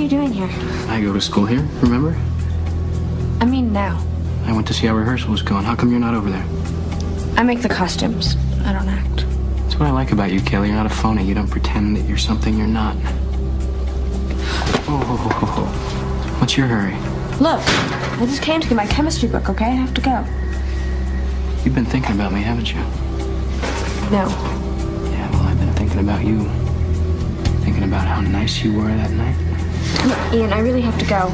you doing here? I go to school here, remember? I mean now. I went to see how rehearsal was going. How come you're not over there? I make the costumes. I don't act. That's what I like about you, Kaylee. You're not a phony. You don't pretend that you're something you're not. Oh. What's your hurry? Look, I just came to get my chemistry book, okay? I have to go. You've been thinking about me, haven't you? No. Yeah, well, I've been thinking about you. Thinking about how nice you were that night. Look, Ian, I really have to go.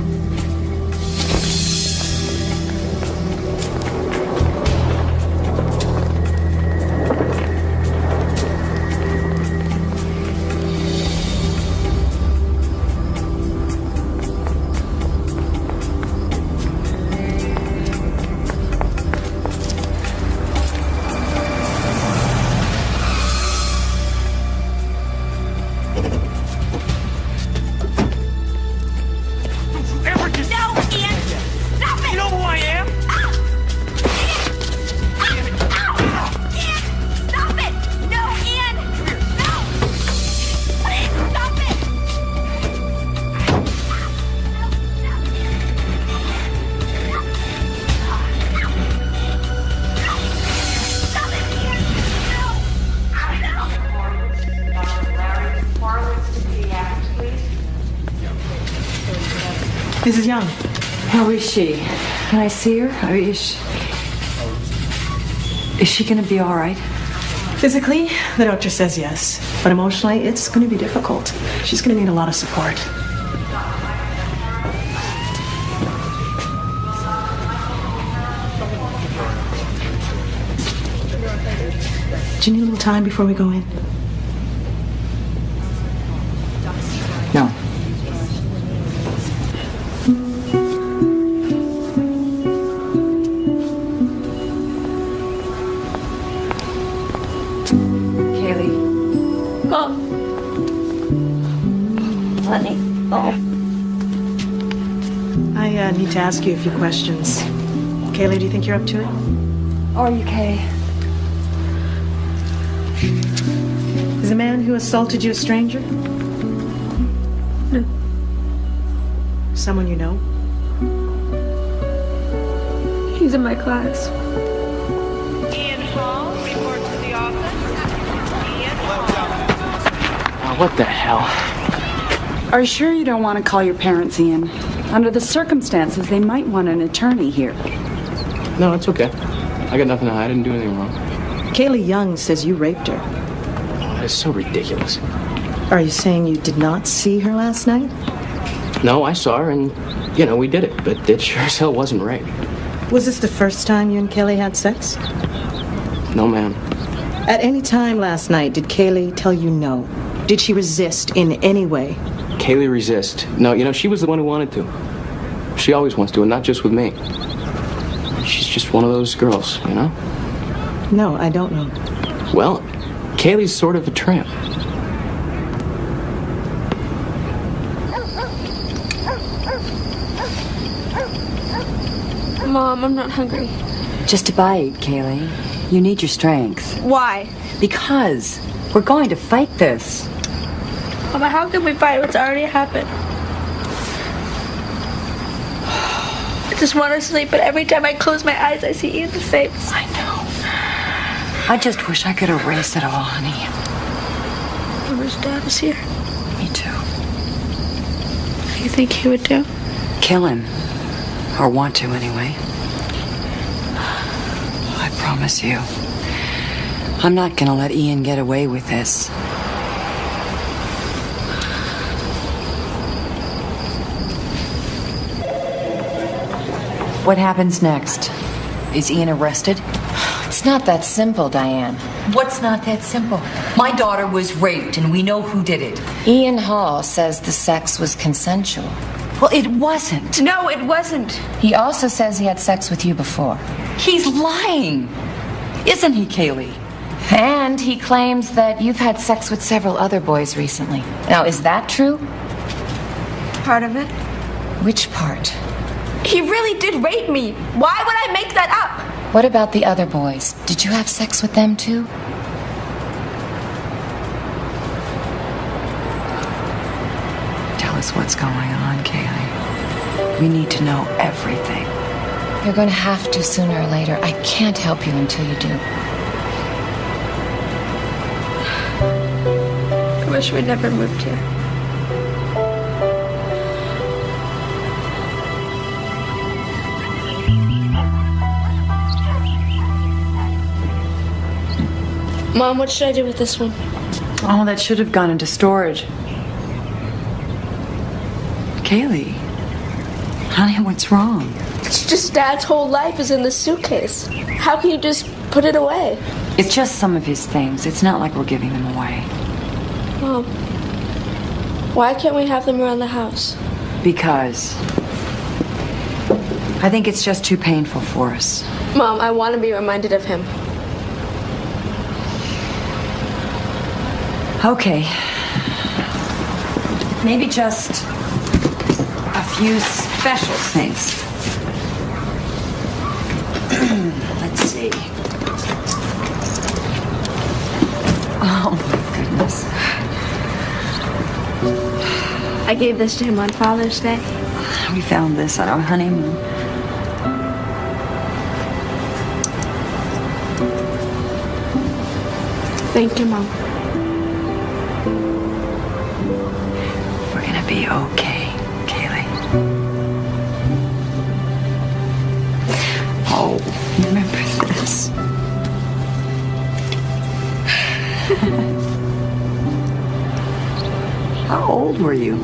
Mrs. Young, how is she? Can I see her? Is she going to be all right? Physically, the doctor says yes. But emotionally, it's going to be difficult. She's going to need a lot of support. Do you need a little time before we go in? No. I need to ask you a few questions. Kaylee, do you think you're up to it? Are you, Kay? Is the man who assaulted you a stranger? No. Someone you know? He's in my class. Ian Hall, report to the office. Ian Hall. What the hell? Are you sure you don't want to call your parents, Ian? Under the circumstances, they might want an attorney here. No, it's okay. I got nothing to hide. I didn't do anything wrong. Kaylee Young says you raped her. It's so ridiculous. Are you saying you did not see her last night? No, I saw her and, we did it. But it sure as hell wasn't rape. Was this the first time you and Kaylee had sex? No, ma'am. At any time last night, did Kaylee tell you no? Did she resist in any way? Kaylee resist. No, she was the one who wanted to. She always wants to, and not just with me. She's just one of those girls, No, I don't know. Well, Kaylee's sort of a tramp. Mom, I'm not hungry. Just a bite, Kaylee. You need your strength. Why? Because we're going to fight this. Mama, how can we fight what's already happened? I just want to sleep, but every time I close my eyes, I see Ian's face. I know. I just wish I could erase it all, honey. I wish Dad was here. Me too. What do you think he would do? Kill him. Or want to, anyway. I promise you. I'm not gonna let Ian get away with this. What happens next? Is Ian arrested? It's not that simple, Diane. What's not that simple? My daughter was raped, and we know who did it. Ian Hall says the sex was consensual. Well, it wasn't. No, it wasn't. He also says he had sex with you before. He's lying. Isn't he, Kaylee? And he claims that you've had sex with several other boys recently. Now, is that true? Part of it. Which part? He really did rape me. Why would I make that up? What about the other boys? Did you have sex with them too? Tell us us what's going on, Kaylee. We need to know everything. You're going to have to sooner or later. I can't help you until you do. I wish we'd never moved here. Mom, what should I do with this one? Oh, that should have gone into storage. Kaylee. Honey, what's wrong? It's just Dad's whole life is in this suitcase. How can you just put it away? It's just some of his things. It's not like we're giving them away. Mom, why can't we have them around the house? Because I think it's just too painful for us. Mom, I want to be reminded of him. Okay. Maybe just a few special things. Let's see. Oh, my goodness. I gave this to him on Father's Day. We found this at our honeymoon. Thank you, Mom. We're gonna be okay, Kaylee. Oh, remember this? How old were you?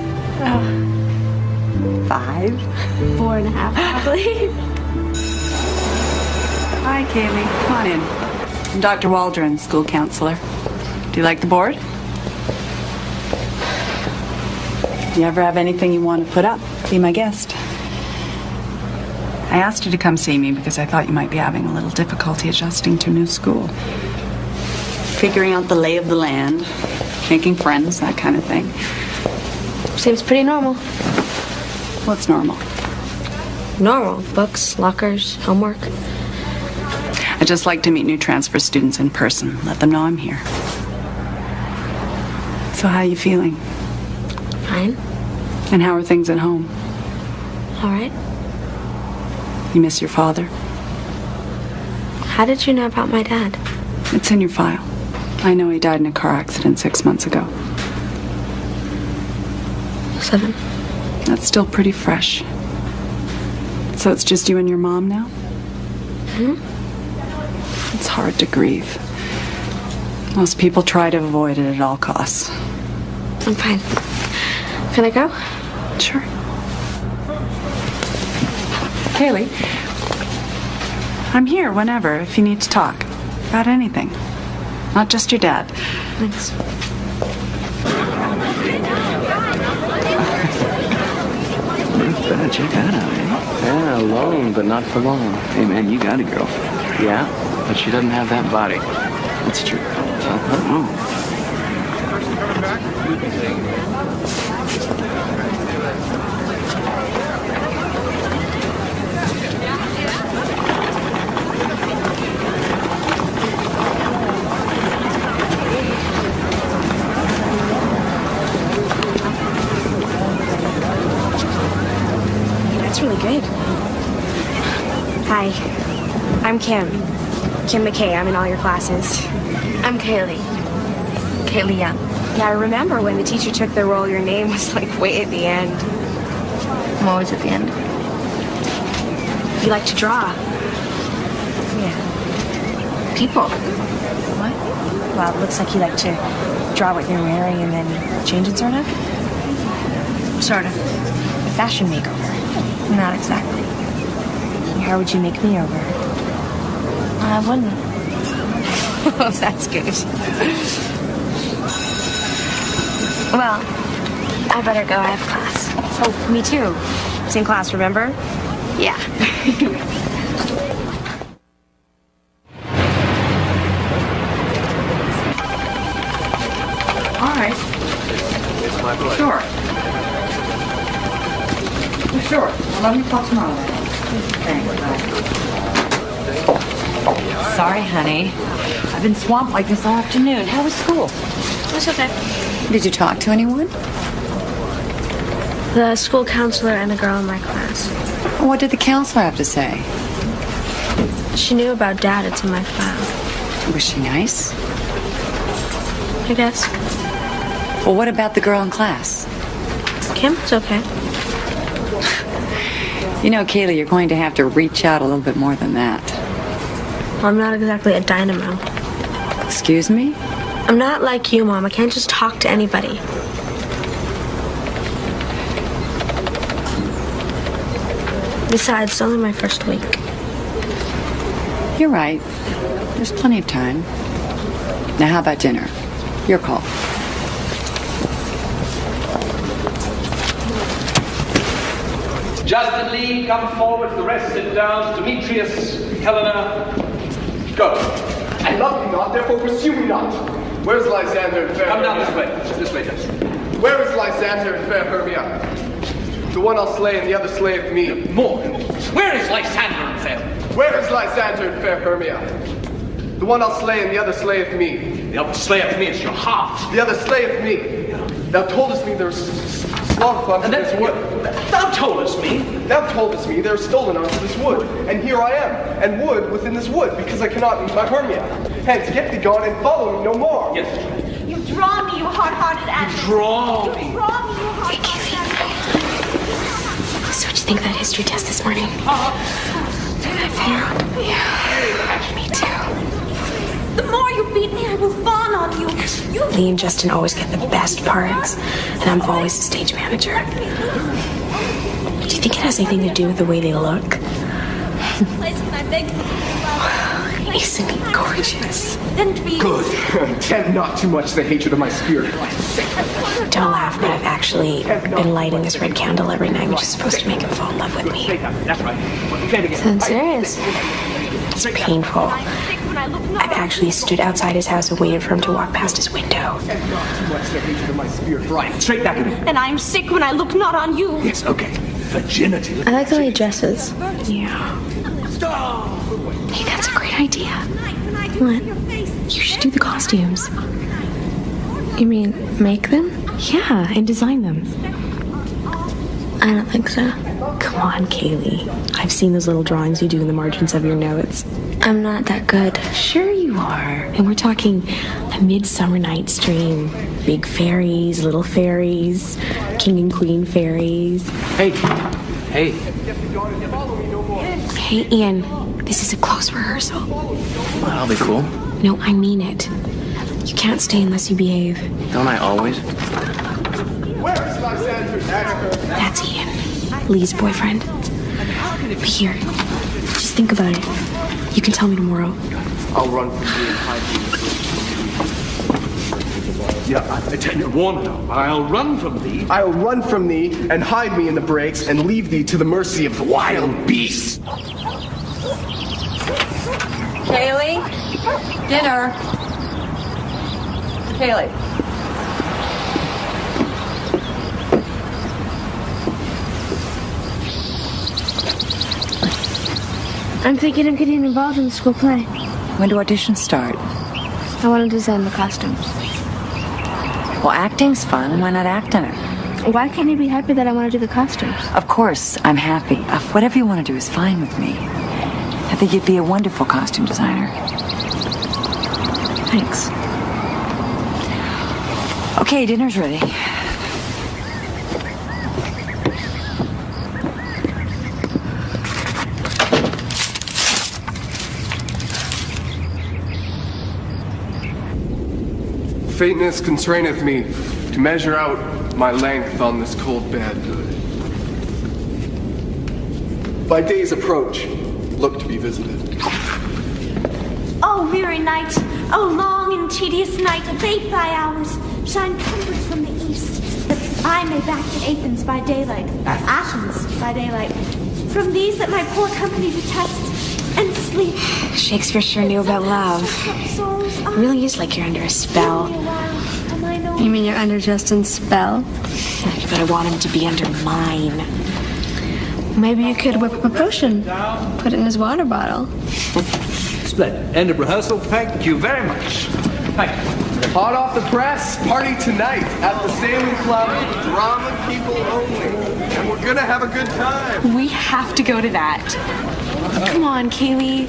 5? 4.5, probably. Hi, Kaylee. Come on in. I'm Dr. Waldron, school counselor. Do you like the board? You ever have anything you want to put up? Be my guest. I asked you to come see me because I thought you might be having a little difficulty adjusting to new school. Figuring out the lay of the land, making friends, that kind of thing. Seems pretty normal. What's normal? Normal. Books, lockers, homework. I just like to meet new transfer students in person. Let them know I'm here. So how are you feeling? Fine. And how are things at home? All right. You miss your father? How did you know about my dad? It's in your file. I know he died in a car accident 6 months ago. 7. That's still pretty fresh. So it's just you and your mom now? It's hard to grieve. Most people try to avoid it at all costs. I'm fine. Can I go? Sure. Kaylee, I'm here whenever if you need to talk about anything. Not just your dad. Thanks. Better check that out, eh? Yeah, alone, but not for long. Hey, man, you got a girl. Yeah, but she doesn't have that body. That's true. Oh. That's really good. Hi, I'm Kim. Kim McKay. I'm in all your classes. I'm Kaylee. Kaylee Young. Yeah, I remember when the teacher took the roll, your name was like way at the end. I'm always at the end. You like to draw. Yeah. People. What? Well, it looks like you like to draw what you're wearing and then change it, sort of. Sort of. A fashion makeover. Not exactly. How would you make me over? I wouldn't. Oh, that's good. Well, I better go. I have class. Oh, me too. Same class, remember? Yeah. All right. Sure. Sure. 11 o'clock tomorrow. Thanks. Bye. Sorry, honey. I've been swamped like this all afternoon. How was school? It's okay. Did you talk to anyone? The school counselor and a girl in my class. What did the counselor have to say? She knew about Dad. It's in my file. Was she nice? I guess. Well, what about the girl in class? Kim, it's okay. You know, Kaylee, you're going to have to reach out a little bit more than that. Well, I'm not exactly a dynamo. Excuse me? I'm not like you, Mom. I can't just talk to anybody. Besides, it's only my first week. You're right. There's plenty of time. Now, how about dinner? Your call. Justin Lee, come forward. The rest sit down. Demetrius, Helena, go. I love you not, therefore pursue me not. Where's Lysander and fair Come down Hermia? this way. This way, Justin. Where is Lysander and fair Hermia? The one I'll slay and the other slayeth me. More. Where is Lysander and fair? Where is Lysander and fair Hermia? The one I'll slay and the other slayeth me. The other slayeth me is your heart. The other slayeth me. Thou toldest me there's sloth unto this wood. Thou toldest me. Thou toldest me there is stolen unto this wood. And here I am, and wood within this wood, because I cannot meet my Hermia. Hence, get thee gone and follow me no more. Yes. You draw me, you hard-hearted animal. Draw me. You draw me, you hard-hearted animal. So what'd you think of that history test this morning? Yeah, me too. The more you beat me, I will fawn on you. Lee and Justin always get the best parts, and I'm always the stage manager. Do you think it has anything to do with the way they look? Place when I beg for you. Isn't he gorgeous? Then to be Good. Tempt not too much the hatred of my spirit. Don't laugh, but I've actually been lighting this red candle every night, which is supposed to make him fall in love with me. That's right. Sounds serious. It's painful. I've actually stood outside his house and waited for him to walk past his window. Tempt not too much the hatred of my spirit. Right. Straight back at me. and I am sick when I look not on you. Yes, okay. Virginity. I like the way he dresses. Yeah. Hey, that's a great idea. What? You should do the costumes. You mean make them? Yeah, and design them. I don't think so. Come on, Kaylee. I've seen those little drawings you do in the margins of your notes. I'm not that good. Sure you are. And we're talking A Midsummer Night's Dream. Big fairies, little fairies, king and queen fairies. Hey. Hey, Ian, this is a close rehearsal. Well, I'll be cool. No, I mean it. You can't stay unless you behave. Don't I always? Where is Lysander and Hermia? That's Ian, Lee's boyfriend. But here, just think about it. You can tell me tomorrow. I'll run from thee and hide thee. Yeah, I tell you, warn her. I'll run from thee. I'll run from thee and hide me in the breaks and leave thee to the mercy of the wild beasts. Kaylee? Dinner. Kaylee. I'm thinking of getting involved in the school play. When do auditions start? I want to design the costumes. Well, acting's fun. Why not act in it? Why can't you be happy that I want to do the costumes? Of course, I'm happy. Whatever you want to do is fine with me. I think you'd be a wonderful costume designer. Thanks. Okay, dinner's ready. Faintness constraineth me to measure out my length on this cold bed. By day's approach, look to be visited. Oh, weary night, oh, long and tedious night, abate thy hours, shine comfort from the east, that I may back to Athens by daylight, Athens by daylight, from these that my poor company detest, and sleep. Shakespeare sure knew about love. It really is like you're under a spell. You mean you're under Justin's spell? But I want him to be under mine. Maybe you could whip up a potion, put it in his water bottle. Splendid. End of rehearsal. Thank you very much. Thank you. Hot off the press, party tonight at the Sailing Club, drama people only. And we're gonna have a good time. We have to go to that. Come on, Kaylee.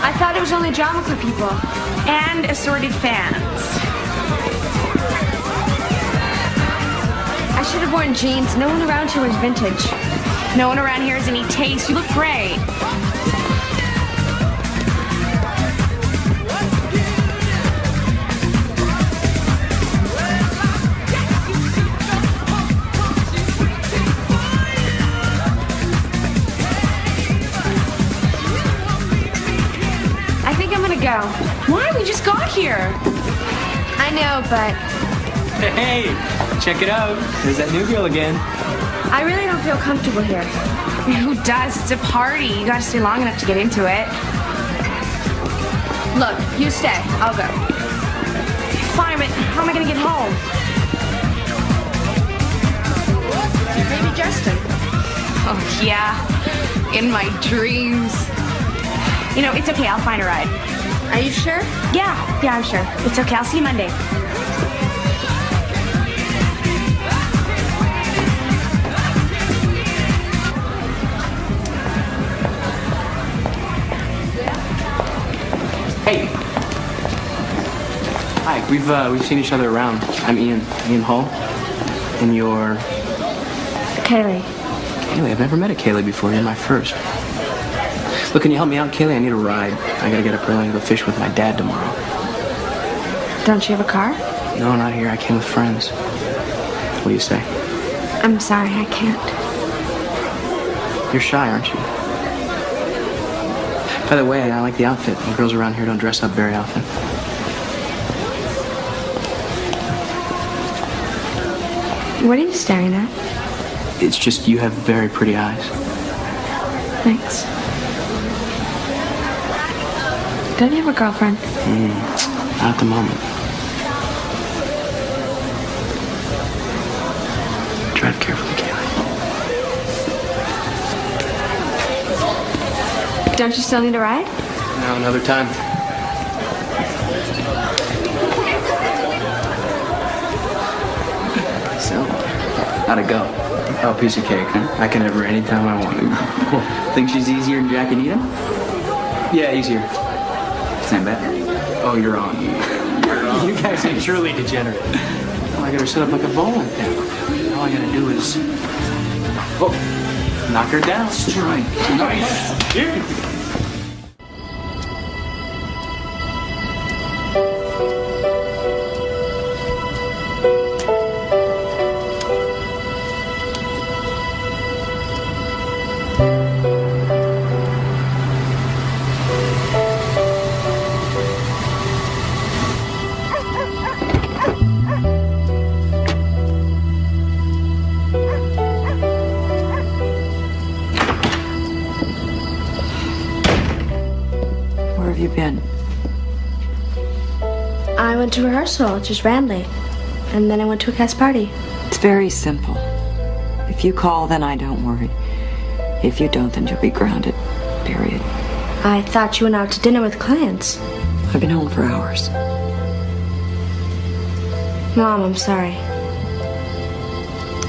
I thought it was only drama club people. And assorted fans. I should have worn jeans. No one around here was vintage. No one around here has any taste. You look great. I think I'm gonna go. Why? We just got here. I know, but Hey, check it out. There's that new girl again. I really don't feel comfortable here. Who does? It's a party. You gotta stay long enough to get into it. Look, you stay. I'll go. Fine, but how am I gonna get home? Maybe Justin. Oh, yeah. In my dreams. You know, it's okay. I'll find a ride. Are you sure? Yeah, I'm sure. It's okay. I'll see you Monday. Hey. Hi. We've seen each other around. I'm Ian Hull. And you're Kaylee. Kaylee. I've never met a Kaylee before. You're my first. Look, can you help me out, Kaylee? I need a ride. I gotta get up early and go fish with my dad tomorrow. Don't you have a car? No, not here. I came with friends. What do you say? I'm sorry, I can't. You're shy, aren't you? By the way, I like the outfit. The girls around here don't dress up very often. What are you staring at? It's just you have very pretty eyes. Thanks. Don't you have a girlfriend? Not at the moment. Drive carefully, Kaylee. Don't you still need a ride? No, another time. So, how'd it go? Oh, piece of cake, huh? I can have her anytime I want. Think she's easier than Jack and Edith? Yeah, easier. Same bet. Oh, you're on. You guys are truly degenerate. Oh, I got her set up like a bowling pin. All I gotta do is... Oh, knock her down. Strike. Nice. Where have you been? I went to rehearsal, just ran late. And then I went to a cast party. It's very simple. If you call, then I don't worry. If you don't, then you'll be grounded. Period. I thought you went out to dinner with clients. I've been home for hours. Mom, I'm sorry.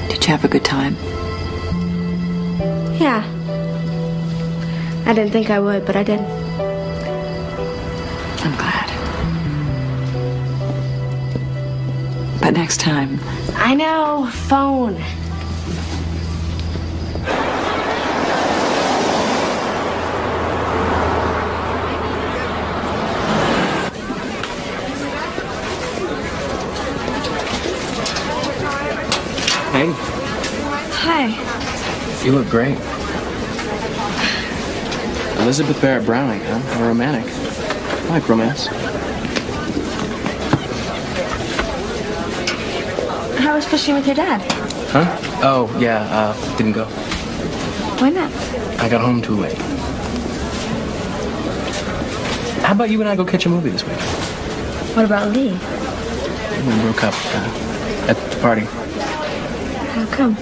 Did you have a good time? Yeah. I didn't think I would, but I did. I'm glad. But next time... I know. Phone. Hey, Hi. you look great. Elizabeth Barrett Browning, huh? A romantic. I like romance. How was fishing with your dad? Huh? Oh, yeah, didn't go. Why not? I got home too late. How about you and I go catch a movie this week? What about Lee? We broke up at the party. How come?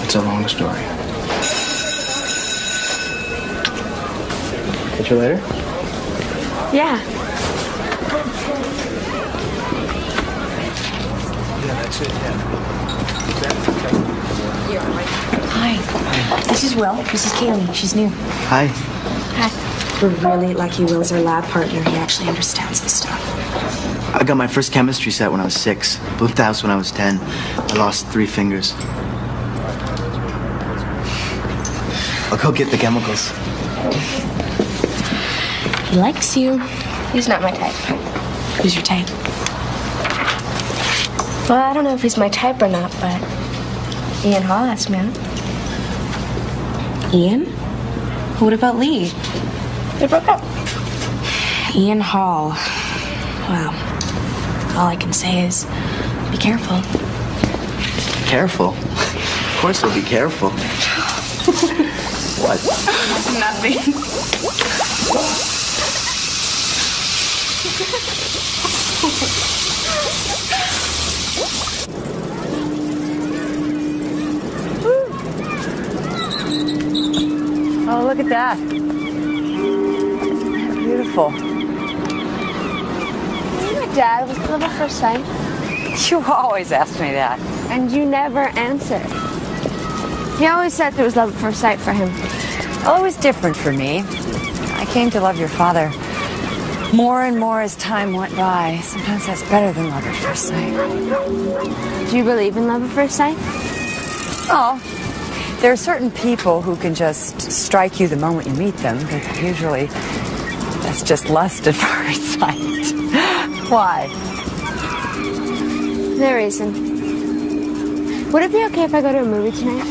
It's a long story. Catch you later? Yeah. Hi. This is Will. This is Kaylee. She's new. Hi. Hi. We're really lucky Will's our lab partner. He actually understands this stuff. I got my first chemistry set when I was 6. Moved the house when I was 10. I lost 3 fingers. I'll go get the chemicals. He likes you. He's not my type. Who's your type? Well, I don't know if he's my type or not, but Ian Hall asked me out. Ian? What about Lee? They broke up. Ian Hall. Well, all I can say is be careful. Careful? Of course I'll be careful. What? Nothing. Oh, look at that. Beautiful. My dad was love at first sight. You always ask me that. And you never answered. He always said there was love at first sight for him. Well, it was different for me. I came to love your father more and more as time went by. Sometimes that's better than love at first sight. Do you believe in love at first sight? Oh, there are certain people who can just strike you the moment you meet them, but usually that's just lust at first sight. Why? No reason. Would it be okay if I go to a movie tonight?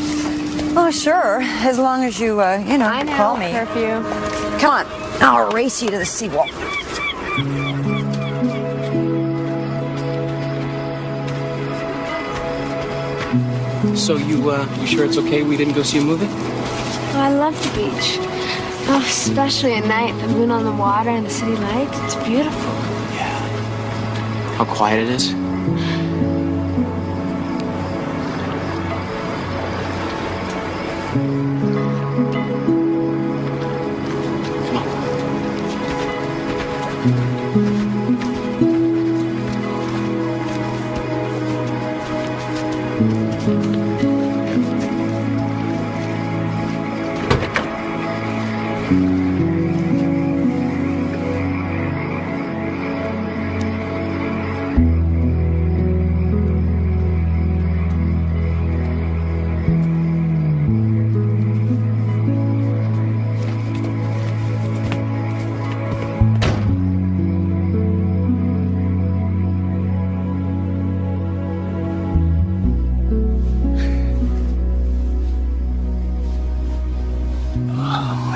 Oh, sure. As long as you, I know, call me. Curfew. Come on. I'll race you to the seawall. So you sure it's okay we didn't go see a movie? Oh, I love the beach. Oh, especially at night, the moon on the water and the city lights. It's beautiful. How quiet it is.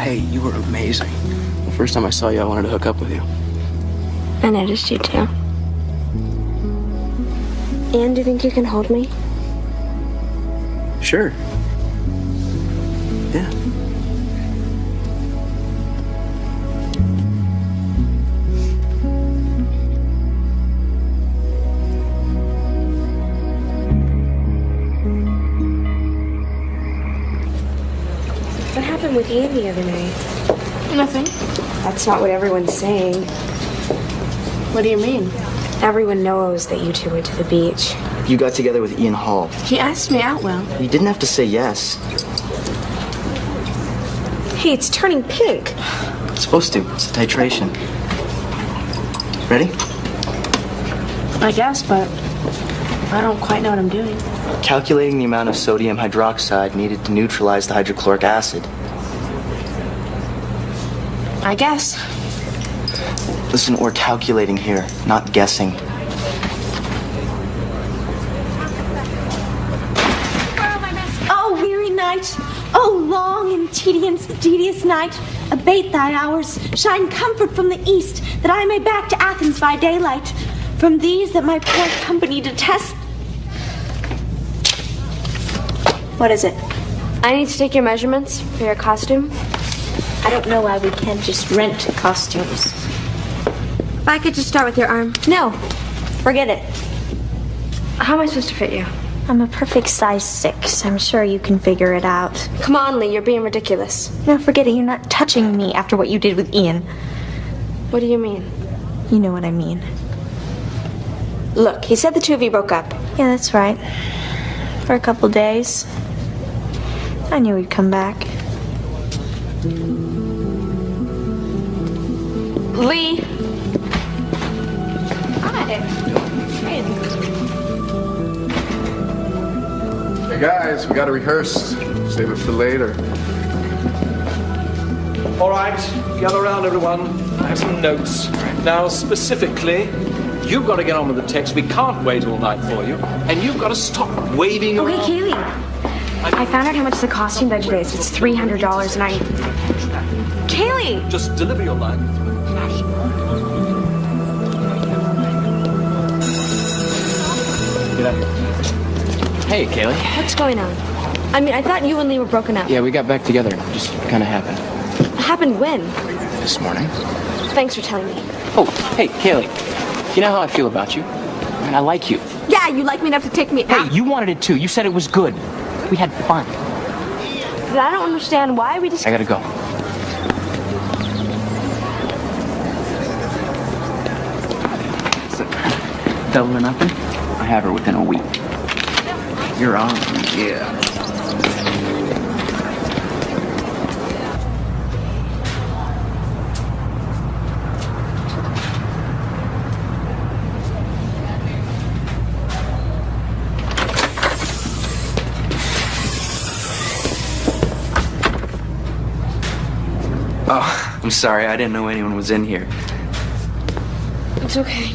Hey, you were amazing. The first time I saw you, I wanted to hook up with you. I noticed you too. Ian, do you think you can hold me? Sure. Yeah. What happened with Ian the other night? Nothing. That's not what everyone's saying. What do you mean? Everyone knows that you two went to the beach. You got together with Ian Hall. He asked me out, Will. You didn't have to say yes. Hey, it's turning pink. It's supposed to. It's a titration. Ready? I guess, but I don't quite know what I'm doing. Calculating the amount of sodium hydroxide needed to neutralize the hydrochloric acid. I guess. Listen, we're calculating here, not guessing. Oh, weary night. Oh, long and tedious night. Abate thy hours, shine comfort from the east, that I may back to Athens by daylight. From these that my poor company detest. What is it? I need to take your measurements for your costume. I don't know why we can't just rent costumes. If I could just start with your arm. No, forget it. How am I supposed to fit you? I'm a perfect size 6. I'm sure you can figure it out. Come on, Lee, you're being ridiculous. No, forget it. You're not touching me after what you did with Ian. What do you mean? You know what I mean. Look, he said the two of you broke up. Yeah, that's right. For a couple days. I knew he'd come back. Lee! Hey guys, we gotta rehearse. Save it for later. All right, gather around, everyone. I have some notes. Now, specifically, you've got to get on with the text. We can't wait all night for you. And you've got to stop waving Okay, around. Kaylee. I found out how much the costume budget is. It's $300 and I... Kaylee! Just deliver your line. Get up here. Hey, Kaylee. What's going on? I mean, I thought you and Lee were broken up. Yeah, we got back together. Just kind of happened. It happened when? This morning. Thanks for telling me. Oh, hey, Kaylee. You know how I feel about you? I mean, I like you. Yeah, you like me enough to take me out. Hey, you wanted it too. You said it was good. We had fun. But I don't understand why we just... I gotta go. So, double or nothing? I have her within a week. You're on. Yeah. Oh, I'm sorry. I didn't know anyone was in here. It's okay.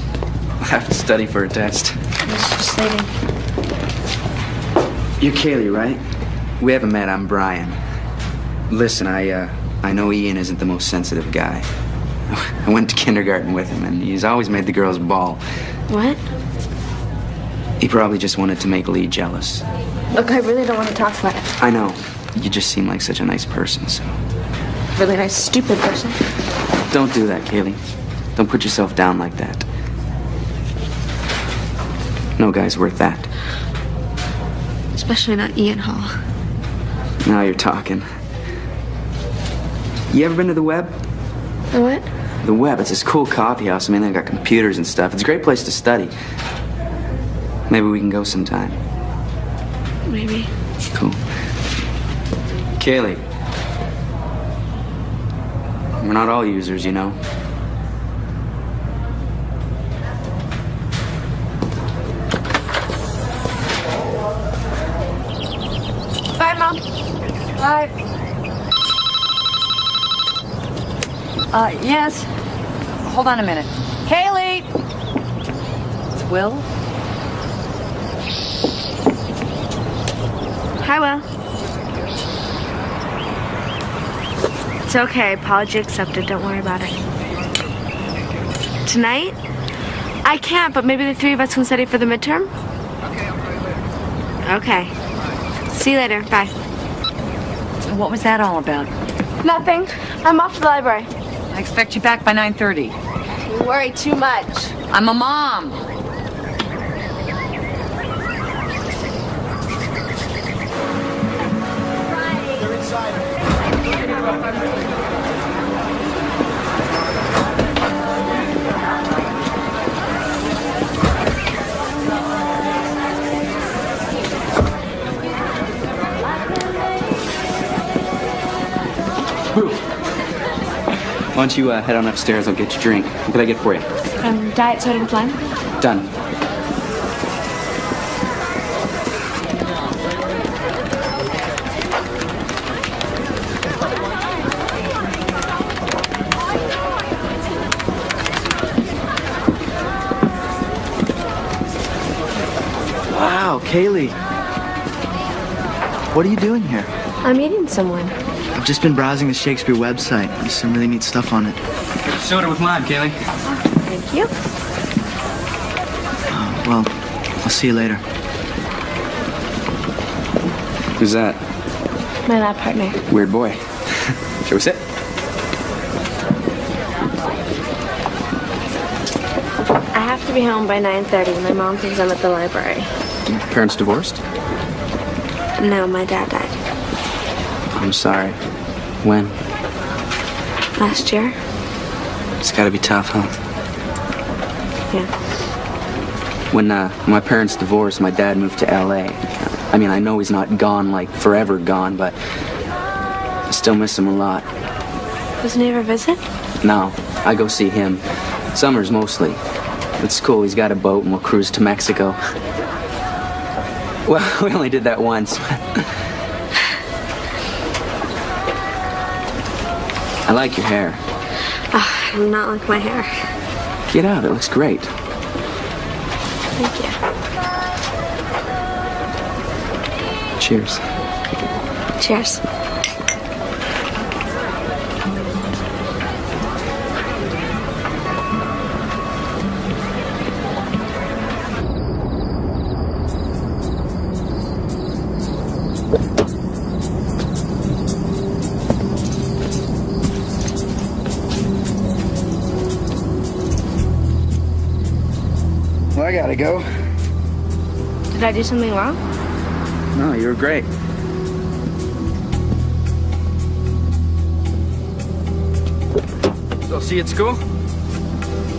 I have to study for a test. I was just leaving. You're Kaylee, right? We haven't met. I'm Brian. Listen, I know Ian isn't the most sensitive guy. I went to kindergarten with him, and he's always made the girls bawl. What? He probably just wanted to make Lee jealous. Look, I really don't want to talk about it. I know. You just seem like such a nice person, so... Really nice, stupid person. Don't do that, Kaylee. Don't put yourself down like that. No guy's worth that. Especially not Ian Hall. Now you're talking. You ever been to the Web? The what? The Web. It's this cool coffee house. I mean, they've got computers and stuff. It's a great place to study. Maybe we can go sometime. Maybe. Cool. Kaylee. We're not all users, you know. Bye, Mom. Bye. Yes. Hold on a minute. Kaylee! It's Will. Hi, Will. It's okay. Apology accepted. Don't worry about it. Tonight? I can't, but maybe the three of us can study for the midterm? Okay. See you later. Bye. What was that all about? Nothing. I'm off to the library. I expect you back by 9:30. You worry too much. I'm a mom. Why don't you head on upstairs? I'll get you a drink. What can I get for you? Diet soda with lime. Done. Wow, Kaylee. What are you doing here? I'm meeting someone. I've just been browsing the Shakespeare website. There's some really neat stuff on it. Soda with lime, Kaylee. Thank you. Well, I'll see you later. Who's that? My lab partner. Weird boy. Shall we sit? I have to be home by 9:30. My mom thinks I'm at the library. Your parents divorced? No, my dad died. I'm sorry. When? Last year? It's gotta be tough, huh? Yeah. When my parents divorced, my dad moved to LA. I mean, I know he's not gone, like forever gone, but I still miss him a lot. Doesn't he ever visit? No, I go see him. Summers mostly. It's cool, he's got a boat and we'll cruise to Mexico. Well, we only did that once. I like your hair. I do not like my hair. Get out, it looks great. Thank you. Cheers. Cheers. Well, I gotta go. Did I do something wrong? No, you were great. So, see you at school?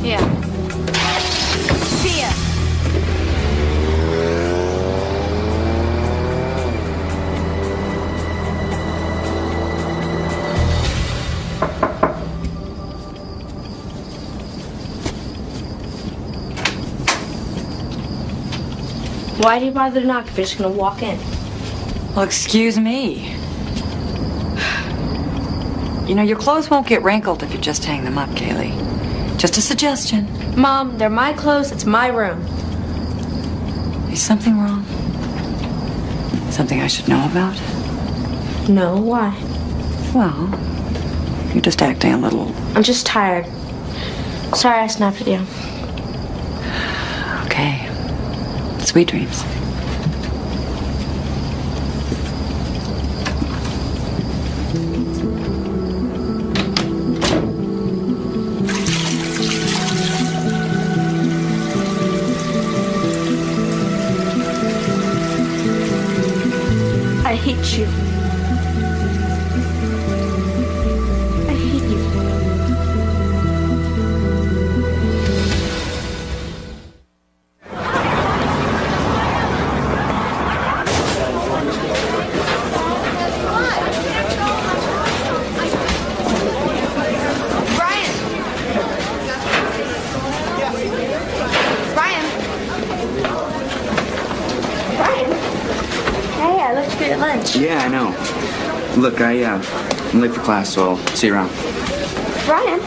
Yeah. See ya. Why do you bother to knock if you're just gonna walk in? Well, excuse me. You know, your clothes won't get wrinkled if you just hang them up, Kaylee. Just a suggestion. Mom, they're my clothes. It's my room. Is something wrong? Something I should know about? No, why? Well, you're just acting a little... I'm just tired. Sorry I snapped at you. Okay. Sweet dreams. I hate you. I hate you. Brian! Brian! Brian! Hey, I looked for your lunch. Yeah, I know. Look, I'm late for class, so I'll see you around. Brian?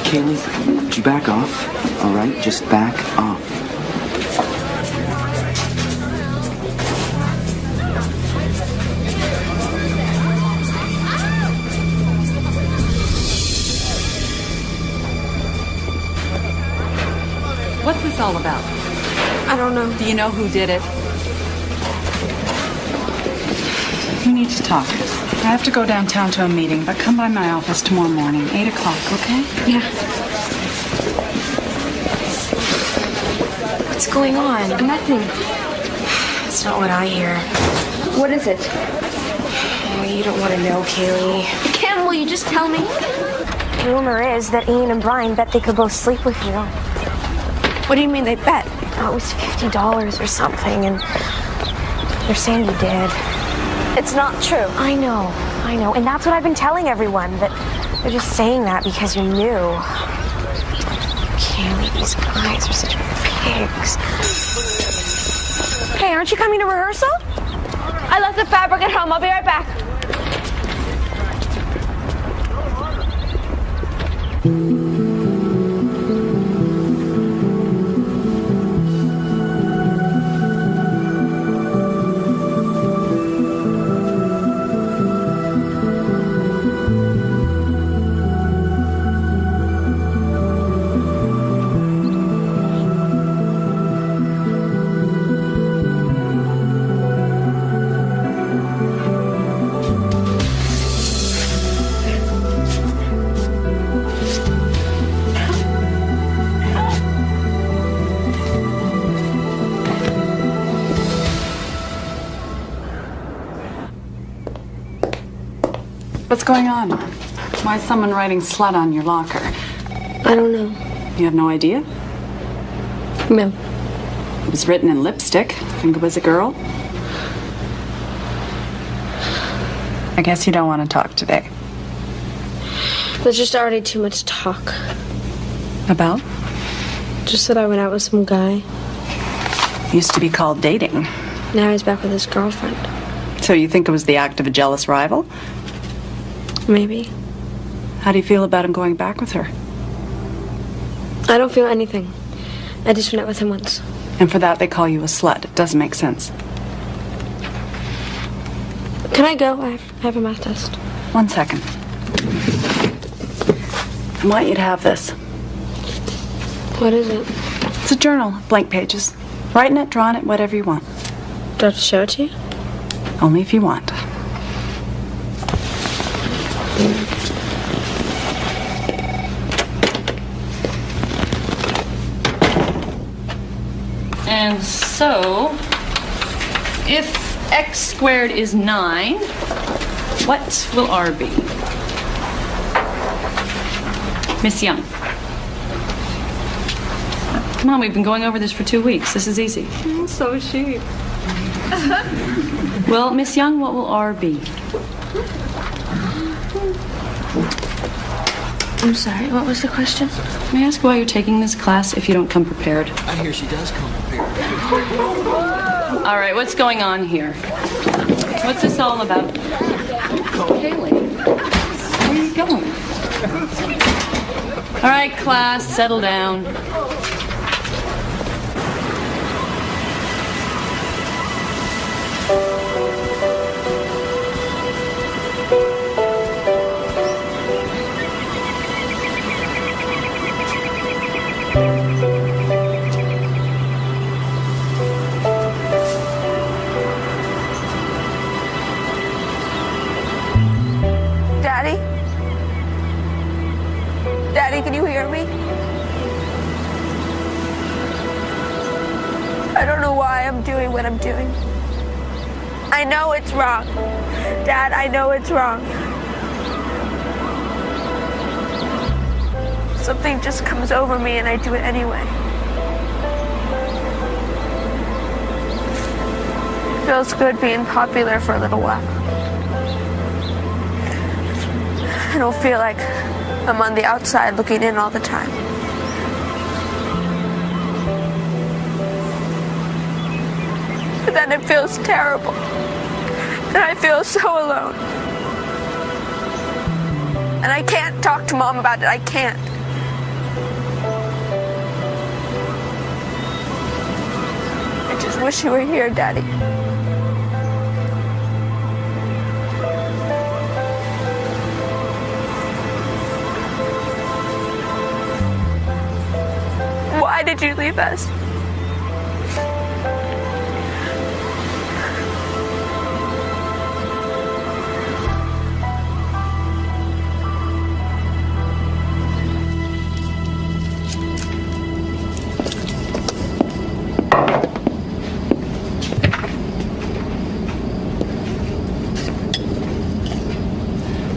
Kaylee, would you back off? All right, just back off. What's this all about? I don't know. Do you know who did it? We need to talk. I have to go downtown to a meeting, but come by my office tomorrow morning, 8 o'clock, okay? Yeah. What's going on? Nothing. It's not what I hear. What is it? Oh, you don't want to know, Kaylee. Kim, will you just tell me? Rumor is that Ian and Brian bet they could both sleep with you. What do you mean they bet? Oh, it was $50 or something, and they're saying you did. It's not true. I know. And that's what I've been telling everyone, that they're just saying that because you knew. Kaylee, these guys are such pigs. Hey, aren't you coming to rehearsal? I left the fabric at home. I'll be right back. What's going on? Why is someone writing slut on your locker? I don't know. You have no idea? No. It was written in lipstick. I think it was a girl. I guess you don't want to talk today. There's just already too much talk. About? Just that I went out with some guy. Used to be called dating. Now he's back with his girlfriend. So you think it was the act of a jealous rival? Maybe. How do you feel about him going back with her? I don't feel anything. I just went out with him once. And for that they call you a slut. It doesn't make sense. Can I go? I have a math test. 1 second. I want you to have this. What is it? It's a journal, blank pages. Write in it, draw in it, whatever you want. Do I have to show it to you? Only if you want. And so, if x squared is 9, what will r be? Miss Young. Come on, we've been going over this for 2 weeks. This is easy. So is she. Well, Miss Young, what will r be? I'm sorry, what was the question? May I ask why you're taking this class if you don't come prepared? I hear she does come prepared. All right, what's going on here? What's this all about? Haley, where are you going? All right, class, settle down. Daddy? Daddy, can you hear me? I don't know why I'm doing what I'm doing. I know it's wrong. Dad, I know it's wrong. Something just comes over me and I do it anyway. It feels good being popular for a little while. I don't feel like I'm on the outside looking in all the time. But then it feels terrible. And I feel so alone. And I can't talk to Mom about it. I can't. I just wish you were here, Daddy. Why did you leave us?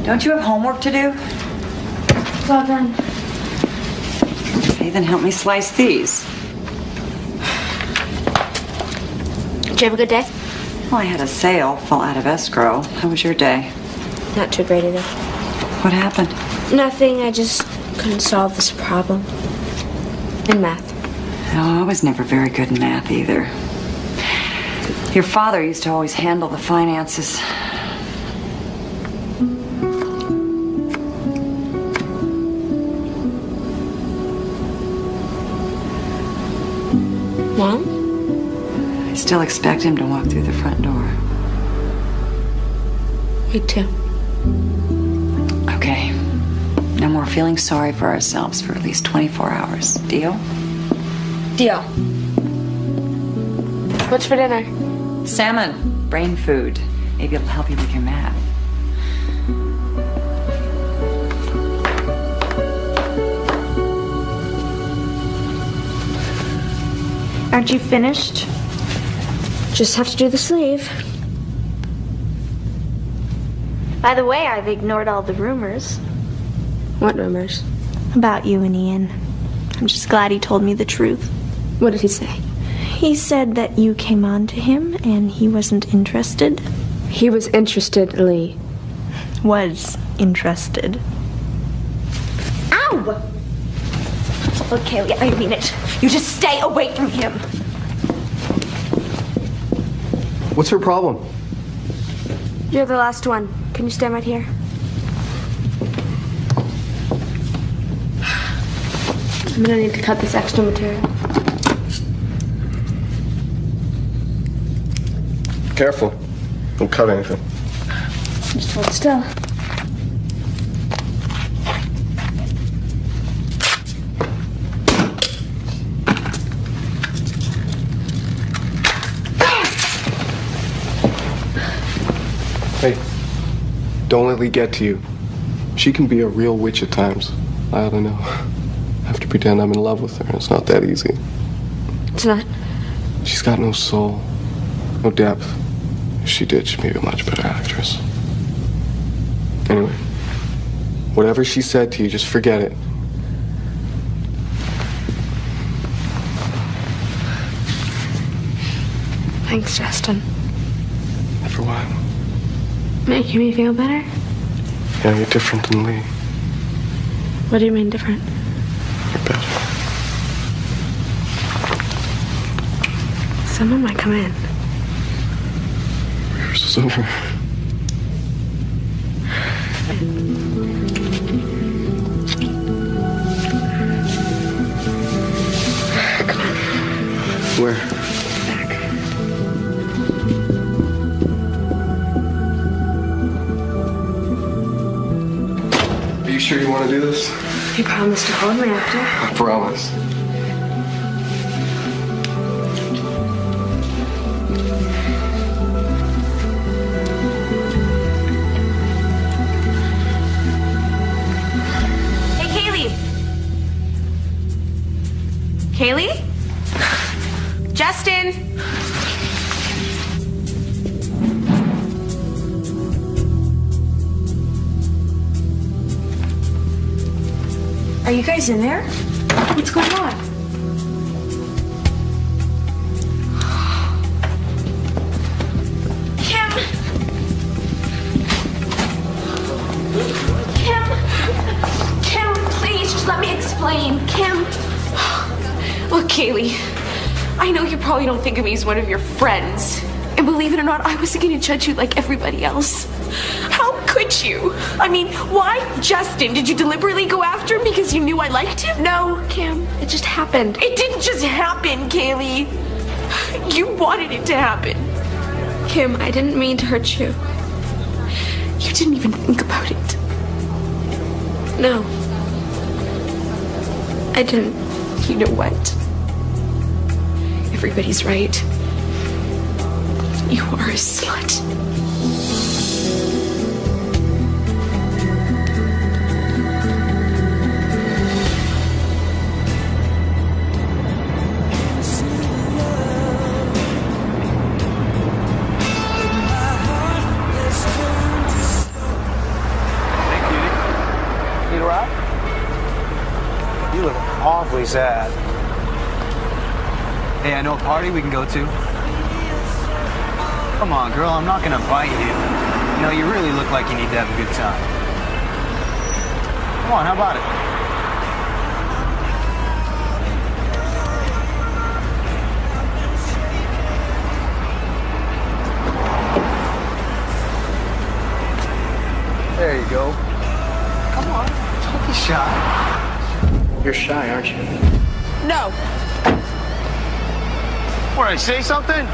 Don't you have homework to do? Well done. Okay, then help me slice these. Did you have a good day? Well, I had a sale, fall out of escrow. How was your day? Not too great either. What happened? Nothing, I just couldn't solve this problem. In math. No, I was never very good in math either. Your father used to always handle the finances. Mom? I still expect him to walk through the front door. Me too. Okay. No more feeling sorry for ourselves for at least 24 hours. Deal? Deal. What's for dinner? Salmon. Brain food. Maybe it'll help you with your math. Aren't you finished? Just have to do the sleeve. By the way, I've ignored all the rumors. What rumors? About you and Ian. I'm just glad he told me the truth. What did he say? He said that you came on to him and he wasn't interested. He was interested, Lee. Was interested. Ow! Look, Kaylee, I mean it. You just stay away from him. What's her problem? You're the last one. Can you stand right here? I'm gonna need to cut this extra material. Careful. Don't cut anything. Just hold still. Hey, don't let Lee get to you. She can be a real witch at times. I don't know. I have to pretend I'm in love with her. It's not that easy. It's not? She's got no soul, no depth. If she did, she'd be a much better actress. Anyway, whatever she said to you, just forget it. Thanks, Justin. For what? Making me feel better? Yeah, you're different than Lee. What do you mean different? You're better. Someone might come in. Rehearsal's over. Come on. Where? Are you sure you want to do this? You promised to hold me after. I promise. Hey, Kaylee. Kaylee? Justin? Are you guys in there? What's going on? Kim! Kim, please, just let me explain. Kim. Look, Kaylee, I know you probably don't think of me as one of your friends. And believe it or not, I wasn't going to judge you like everybody else. How could you? I mean, why Justin? Did you deliberately go after him because you knew I liked him? No, Kim, it just happened. It didn't just happen, Kaylee. You wanted it to happen. Kim, I didn't mean to hurt you. You didn't even think about it. No. I didn't. You know what? Everybody's right. You are a slut. Need a ride? You look awfully sad. Hey, I know a party we can go to. Come on, girl, I'm not gonna bite you. You know, you really look like you need to have a good time. Come on, how about it? There you go. Come on, don't be shy. You're shy, aren't you? No. What, I say something?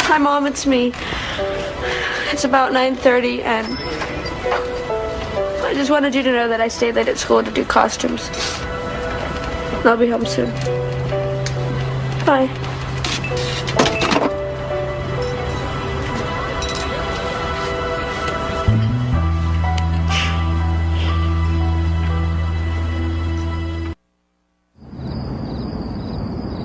Hi, Mom, it's me. It's about 9:30, and I just wanted you to know that I stayed late at school to do costumes. I'll be home soon. Bye.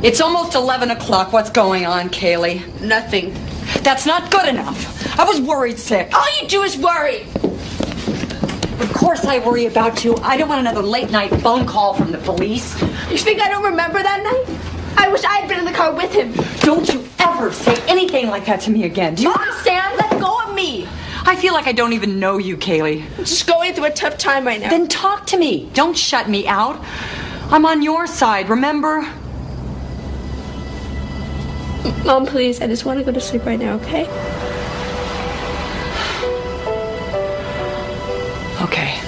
It's almost 11 o'clock. What's going on, Kaylee? Nothing. That's not good enough. I was worried sick. All you do is worry. Of course I worry about you. I don't want another late night phone call from the police. You think I don't remember that night? I wish I had been in the car with him. Don't you ever say anything like that to me again. Do you understand? Let go of me. I feel like I don't even know you, Kaylee. I'm just going through a tough time right now. Then talk to me. Don't shut me out. I'm on your side, remember? Mom, please, I just want to go to sleep right now, okay? Okay.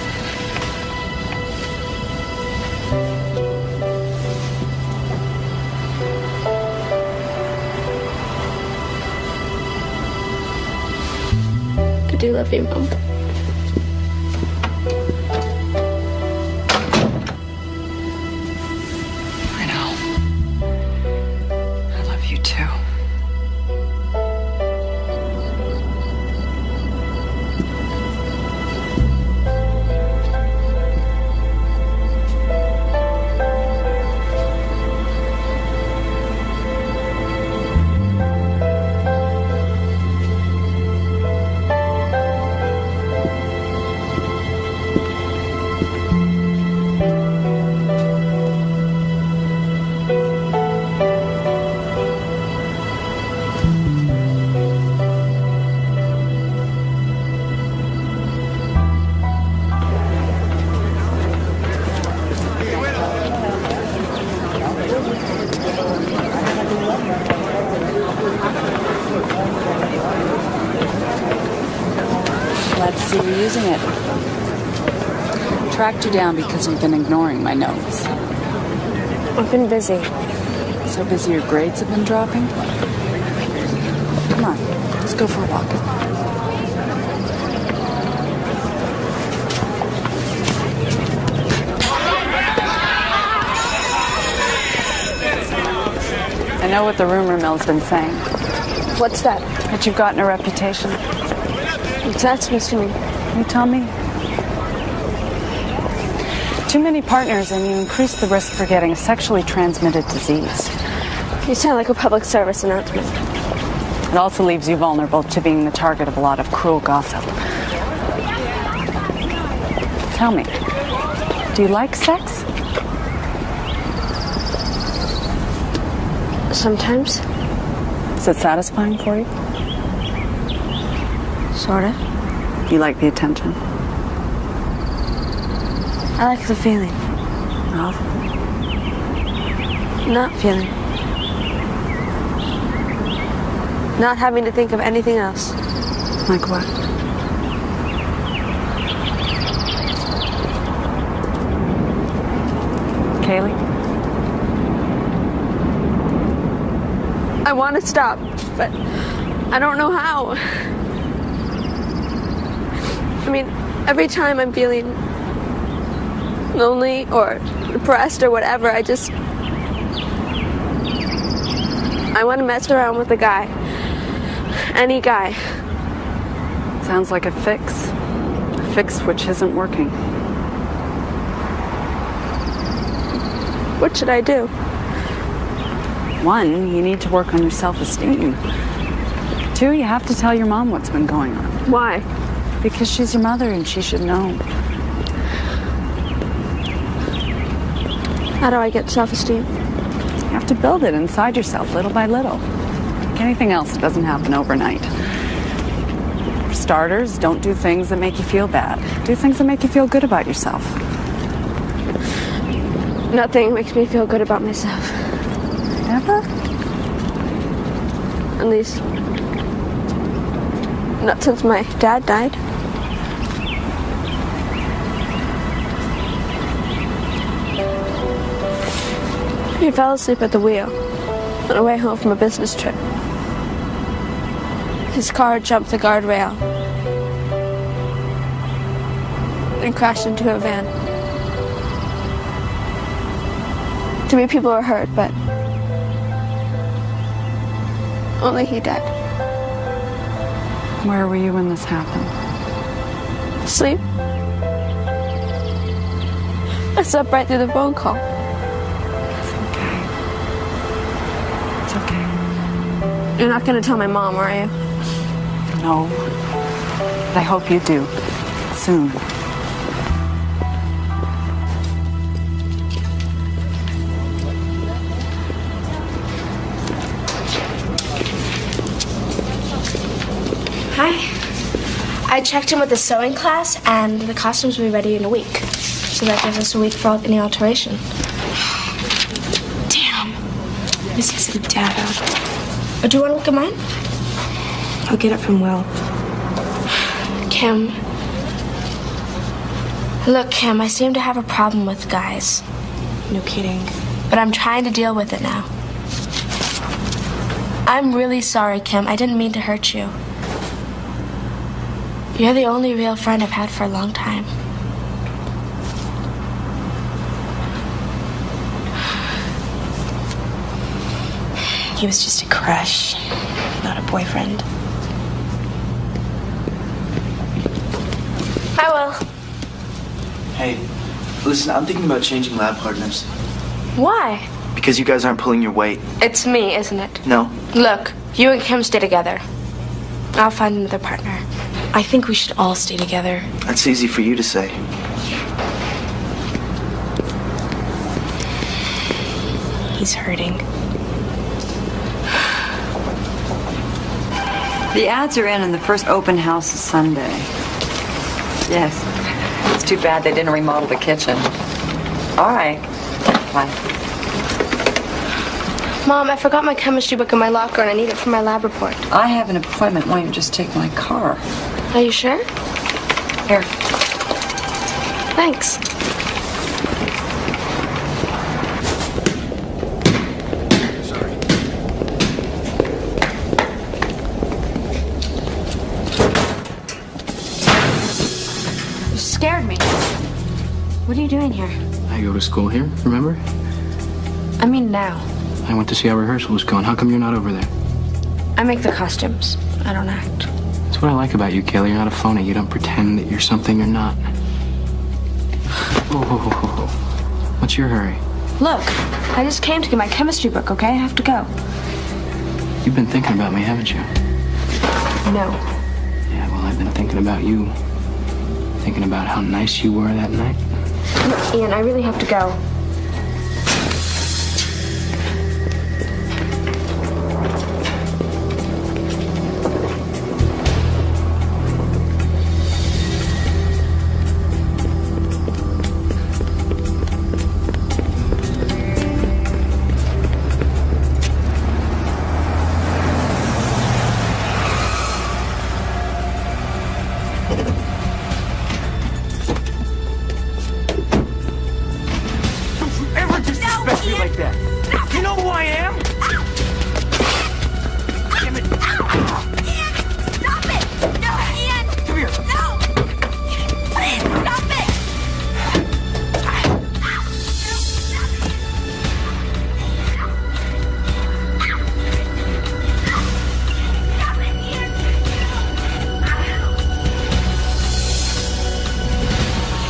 I do love you, Mom. I know. I love you too. Glad to see you're using it. Tracked you down because you've been ignoring my notes. I've been busy. So busy your grades have been dropping? Come on, let's go for a walk. I know what the rumor mill's been saying. What's that? That you've gotten a reputation. What's that supposed to mean? You tell me. Too many partners and you increase the risk for getting a sexually transmitted disease. You sound like a public service announcement. It also leaves you vulnerable to being the target of a lot of cruel gossip. Tell me, do you like sex? Sometimes. Is it satisfying for you? Sort of. You like the attention? I like the feeling. Of? Not feeling. Not having to think of anything else. Like what? Kaylee? I want to stop, but I don't know how. I mean, every time I'm feeling lonely or depressed or whatever, I want to mess around with a guy. Any guy. Sounds like a fix. A fix which isn't working. What should I do? One, you need to work on your self-esteem. Two, you have to tell your mom what's been going on. Why? Because she's your mother and she should know. How do I get self-esteem? You have to build it inside yourself little by little. Like anything else, it doesn't happen overnight. For starters, don't do things that make you feel bad. Do things that make you feel good about yourself. Nothing makes me feel good about myself. Never? At least, not since my dad died. He fell asleep at the wheel on the way home from a business trip. His car jumped the guardrail and crashed into a van. 3 people were hurt, but only he died. Where were you when this happened? Sleep. I slept right through the phone call. You're not going to tell my mom, are you? No. But I hope you do. Soon. Hi. I checked in with the sewing class, and the costumes will be ready in a week. So that gives us a week for any alteration. Damn. This is a data. Oh, do you want to look at mine? I'll get it from Will. Kim. Look, Kim, I seem to have a problem with guys. No kidding. But I'm trying to deal with it now. I'm really sorry, Kim. I didn't mean to hurt you. You're the only real friend I've had for a long time. He was just a crush, not a boyfriend. I will. Hey, listen, I'm thinking about changing lab partners. Why? Because you guys aren't pulling your weight. It's me, isn't it? No. Look, you and Kim stay together. I'll find another partner. I think we should all stay together. That's easy for you to say. He's hurting. The ads are in, and the first open house is Sunday. Yes. It's too bad they didn't remodel the kitchen. All right. Bye. Mom, I forgot my chemistry book in my locker, and I need it for my lab report. I have an appointment. Why don't you just take my car? Are you sure? Here. Thanks. You scared me. What are you doing here? I go to school here, remember? I mean now. I went to see how rehearsal was going. How come you're not over there? I make the costumes. I don't act. That's what I like about you, Kayla. You're not a phony. You don't pretend that you're something you're not. Oh. What's your hurry? Look, I just came to get my chemistry book, okay? I have to go. You've been thinking about me, haven't you? No. Yeah, well, I've been thinking about you. Thinking about how nice you were that night. Look, Ian, I really have to go.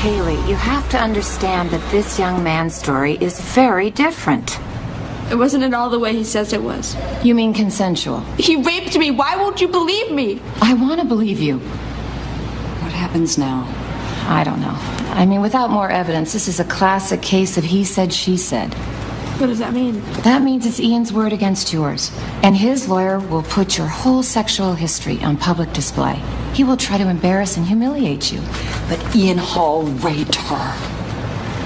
Kaylee, you have to understand that this young man's story is very different. It wasn't at all the way he says it was. You mean consensual? He raped me. Why won't you believe me? I want to believe you. What happens now? I don't know. I mean, without more evidence, this is a classic case of he said, she said. What does that mean? That means it's Ian's word against yours. And his lawyer will put your whole sexual history on public display. He will try to embarrass and humiliate you. But Ian Hall raped her.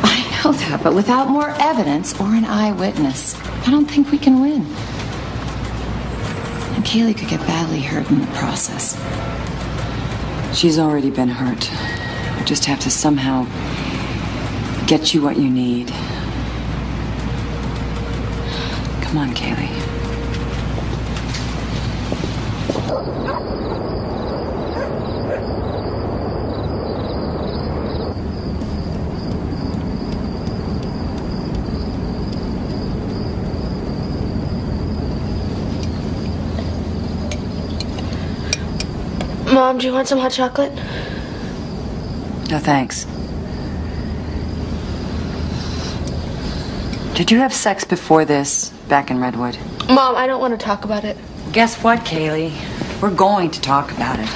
I know that, but without more evidence or an eyewitness, I don't think we can win. And Kaylee could get badly hurt in the process. She's already been hurt. We just have to somehow get you what you need. Come on, Kaylee. Mom, do you want some hot chocolate? No, thanks. Did you have sex before this, back in Redwood? Mom, I don't want to talk about it. Guess what, Kaylee? We're going to talk about it.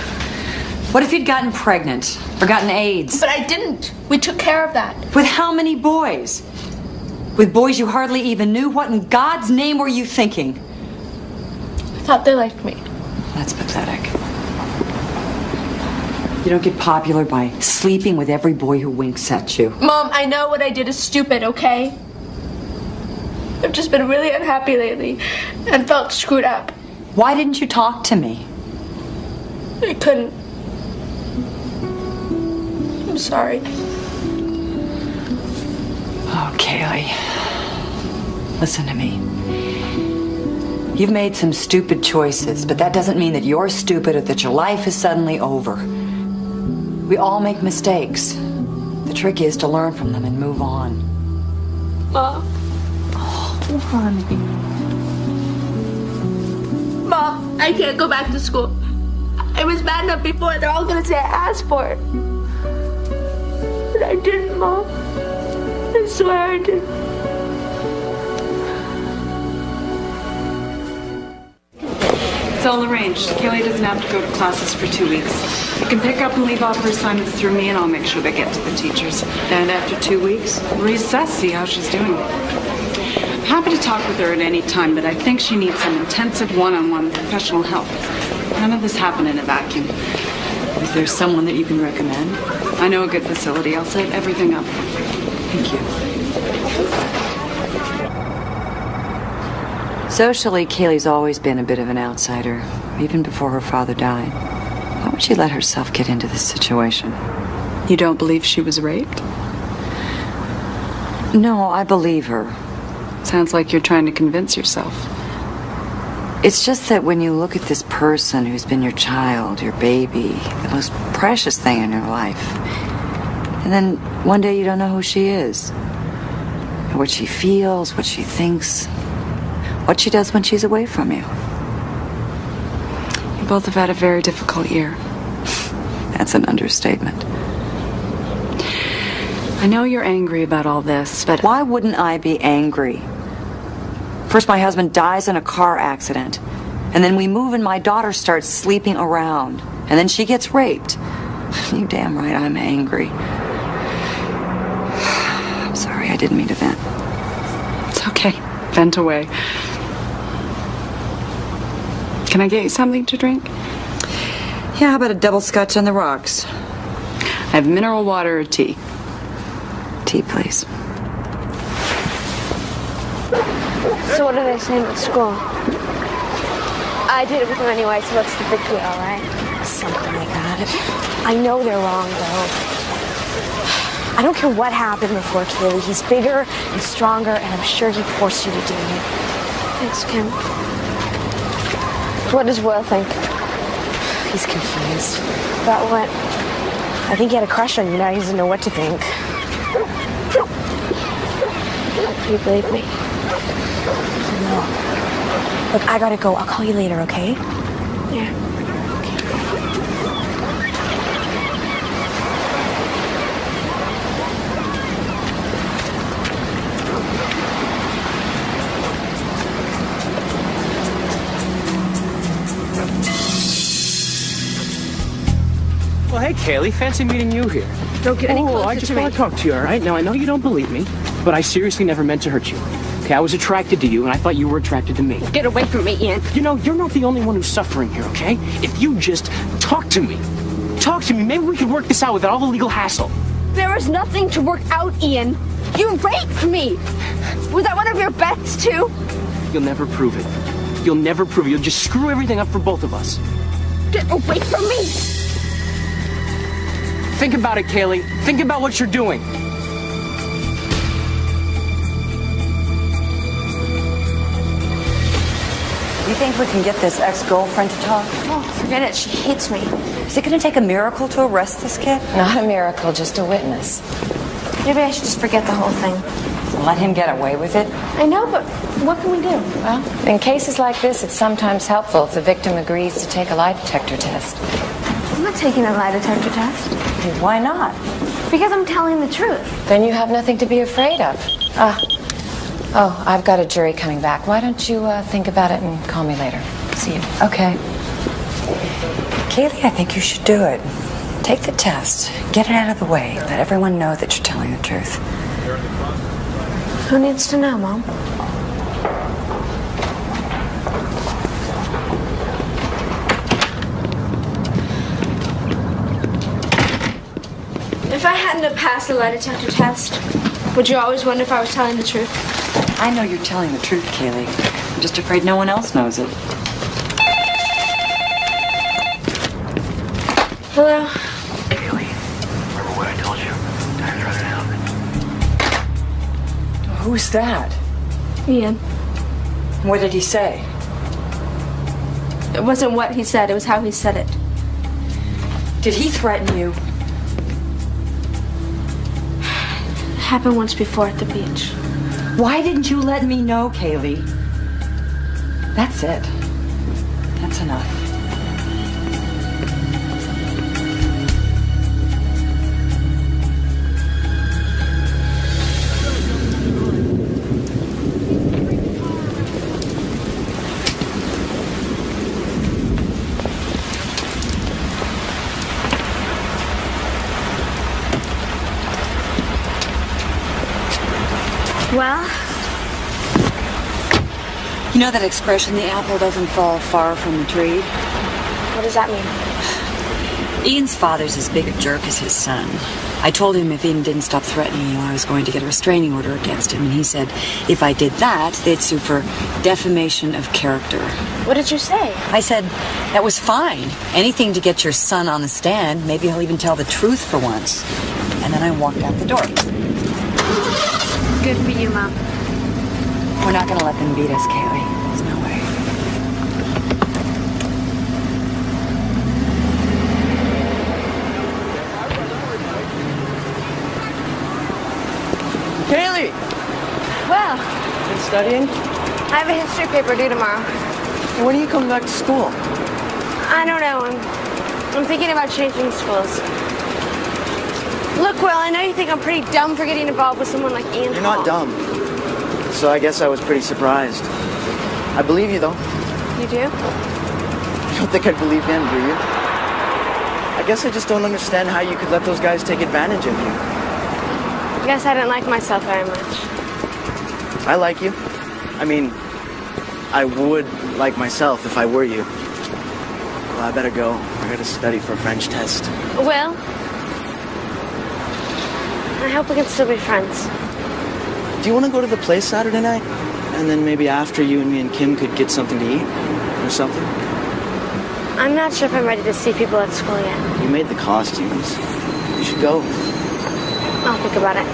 What if you'd gotten pregnant or gotten AIDS? But I didn't. We took care of that. With how many boys? With boys you hardly even knew? What in God's name were you thinking? I thought they liked me. That's pathetic. You don't get popular by sleeping with every boy who winks at you. Mom, I know what I did is stupid, okay? I've just been really unhappy lately and felt screwed up. Why didn't you talk to me? I couldn't. I'm sorry. Oh, Kaylee. Listen to me. You've made some stupid choices, but that doesn't mean that you're stupid or that your life is suddenly over. We all make mistakes. The trick is to learn from them and move on. Mom. Oh, honey. Mom, I can't go back to school. I was bad enough before. They're all gonna say I asked for it. But I didn't, Mom. I swear I didn't. It's all arranged. Kaylee doesn't have to go to classes for 2 weeks. You can pick up and leave off her assignments through me, and I'll make sure they get to the teachers. And after 2 weeks, reassess, see how she's doing. I'm happy to talk with her at any time, but I think she needs some intensive one-on-one professional help. None of this happened in a vacuum. Is there someone that you can recommend? I know a good facility. I'll set everything up. Thank you. Socially, Kaylee's always been a bit of an outsider, even before her father died. Why would she let herself get into this situation? You don't believe she was raped? No, I believe her. Sounds like you're trying to convince yourself. It's just that when you look at this person who's been your child, your baby, the most precious thing in your life, and then one day you don't know who she is, what she feels, what she thinks, what she does when she's away from you. You both have had a very difficult year. That's an understatement. I know you're angry about all this, but why wouldn't I be angry? First, my husband dies in a car accident, and then we move and my daughter starts sleeping around, and then she gets raped. You damn right I'm angry. I'm sorry, I didn't mean to vent. It's okay. Vent away. Can I get you something to drink? Yeah, how about a double scotch on the rocks? I have mineral water or tea. Tea, please. So what are they saying at school? I did it with him anyway, so what's the big deal, right? Something like that. I know they're wrong, though. I don't care what happened before, Kaylee. He's bigger and stronger, and I'm sure he forced you to do it. Thanks, Kim. What does Will think? He's confused. About what? I think he had a crush on you. Now he doesn't know what to think. Do you believe me? No. Look, I gotta go. I'll call you later, okay? Yeah. Well, hey, Kaylee, fancy meeting you here. Don't get any closer I just to me. want to talk to you, all right? Now, I know you don't believe me, but I seriously never meant to hurt you. Okay, I was attracted to you, and I thought you were attracted to me. Get away from me, Ian. You know, you're not the only one who's suffering here, okay? If you just talk to me, maybe we could work this out without all the legal hassle. There was nothing to work out, Ian. You raped me. Was that one of your bets, too? You'll never prove it. You'll never prove it. You'll just screw everything up for both of us. Get away from me. Think about it, Kaylee. Think about what you're doing. You think we can get this ex-girlfriend to talk? Oh, forget it. She hates me. Is it going to take a miracle to arrest this kid? Not a miracle, just a witness. Maybe I should just forget the whole thing. Let him get away with it? I know, but what can we do? Well, in cases like this, it's sometimes helpful if the victim agrees to take a lie detector test. I'm not taking a lie detector test. Why not? Because I'm telling the truth. Then you have nothing to be afraid of. Oh, I've got a jury coming back. Why don't you think about it and call me later? See you. Okay. Kaylee, I think you should do it. Take the test. Get it out of the way. Let everyone know that you're telling the truth. Who needs to know, Mom? If I hadn't have passed the lie detector test, would you always wonder if I was telling the truth? I know you're telling the truth, Kaylee. I'm just afraid no one else knows it. Hello? Kaylee, remember what I told you? Time's running out. Who's that? Ian. What did he say? It wasn't what he said, it was how he said it. Did he threaten you? Happened once before at the beach. Why didn't you let me know, Kaylee? That's it. That's enough. Well? You know that expression, the apple doesn't fall far from the tree? What does that mean? Ian's father's as big a jerk as his son. I told him if Ian didn't stop threatening you, I was going to get a restraining order against him. And he said if I did that, they'd sue for defamation of character. What did you say? I said that was fine. Anything to get your son on the stand. Maybe he'll even tell the truth for once. And then I walked out the door. Good for you, Mom. We're not going to let them beat us, Kaylee. There's no way. Kaylee! Well, Been studying? I have a history paper due tomorrow. When do you come back to school? I don't know. I'm thinking about changing schools. Look, Will, I know you think I'm pretty dumb for getting involved with someone like Ian You're Hall. not dumb. So I guess I was pretty surprised. I believe you, though. You do? You don't think I'd believe him, do you? I guess I just don't understand how you could let those guys take advantage of you. I guess I didn't like myself very much. I like you. I mean, I would like myself if I were you. Well, I better go. I gotta study for a French test. Will? I hope we can still be friends. Do you want to go to the play Saturday night? And then maybe after you and me and Kim could get something to eat? Or something? I'm not sure if I'm ready to see people at school yet. You made the costumes. You should go. I'll think about it.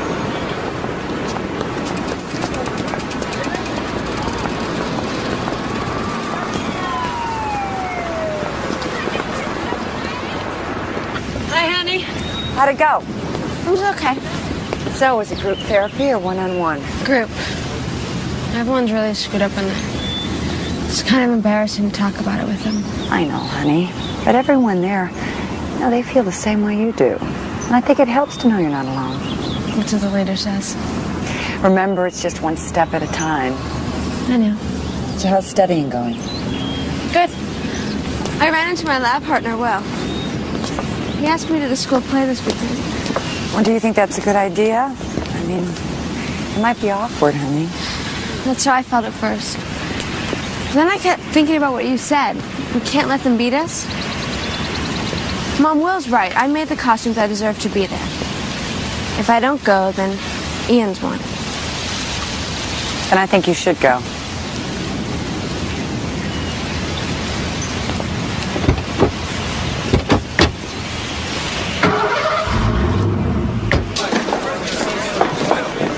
Hi, honey. How'd it go? It was okay. So, was it group therapy or one-on-one? Group. Everyone's really screwed up in there. It's kind of embarrassing to talk about it with them. I know, honey. But everyone there, you know, they feel the same way you do. And I think it helps to know you're not alone. That's what the leader says. Remember, it's just one step at a time. I know. So how's studying going? Good. I ran into my lab partner, Will. He asked me to the school play this weekend. Well, do you think that's a good idea? I mean, it might be awkward, honey. That's how I felt at first. Then I kept thinking about what you said. We can't let them beat us. Mom, Will's right. I made the costumes. I deserve to be there. If I don't go, then Ian's won. Then I think you should go.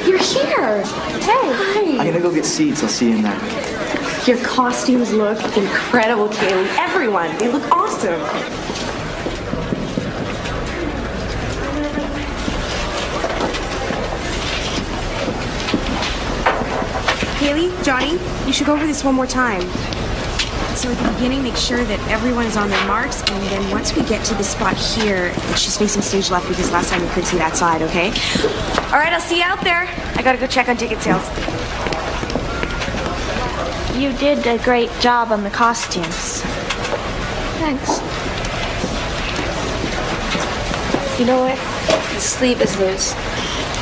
You're here. Hey. I'm gonna go get seats. I'll see you in there. Your costumes look incredible, Kaylee. Everyone, they look awesome. Kaylee, Johnny, you should go over this one more time. So at the beginning, make sure that everyone is on their marks, and then once we get to the spot here, she's facing stage left because last time we couldn't see that side, okay? All right, I'll see you out there. I gotta go check on ticket sales. You did a great job on the costumes. Thanks. You know what? The sleeve is loose.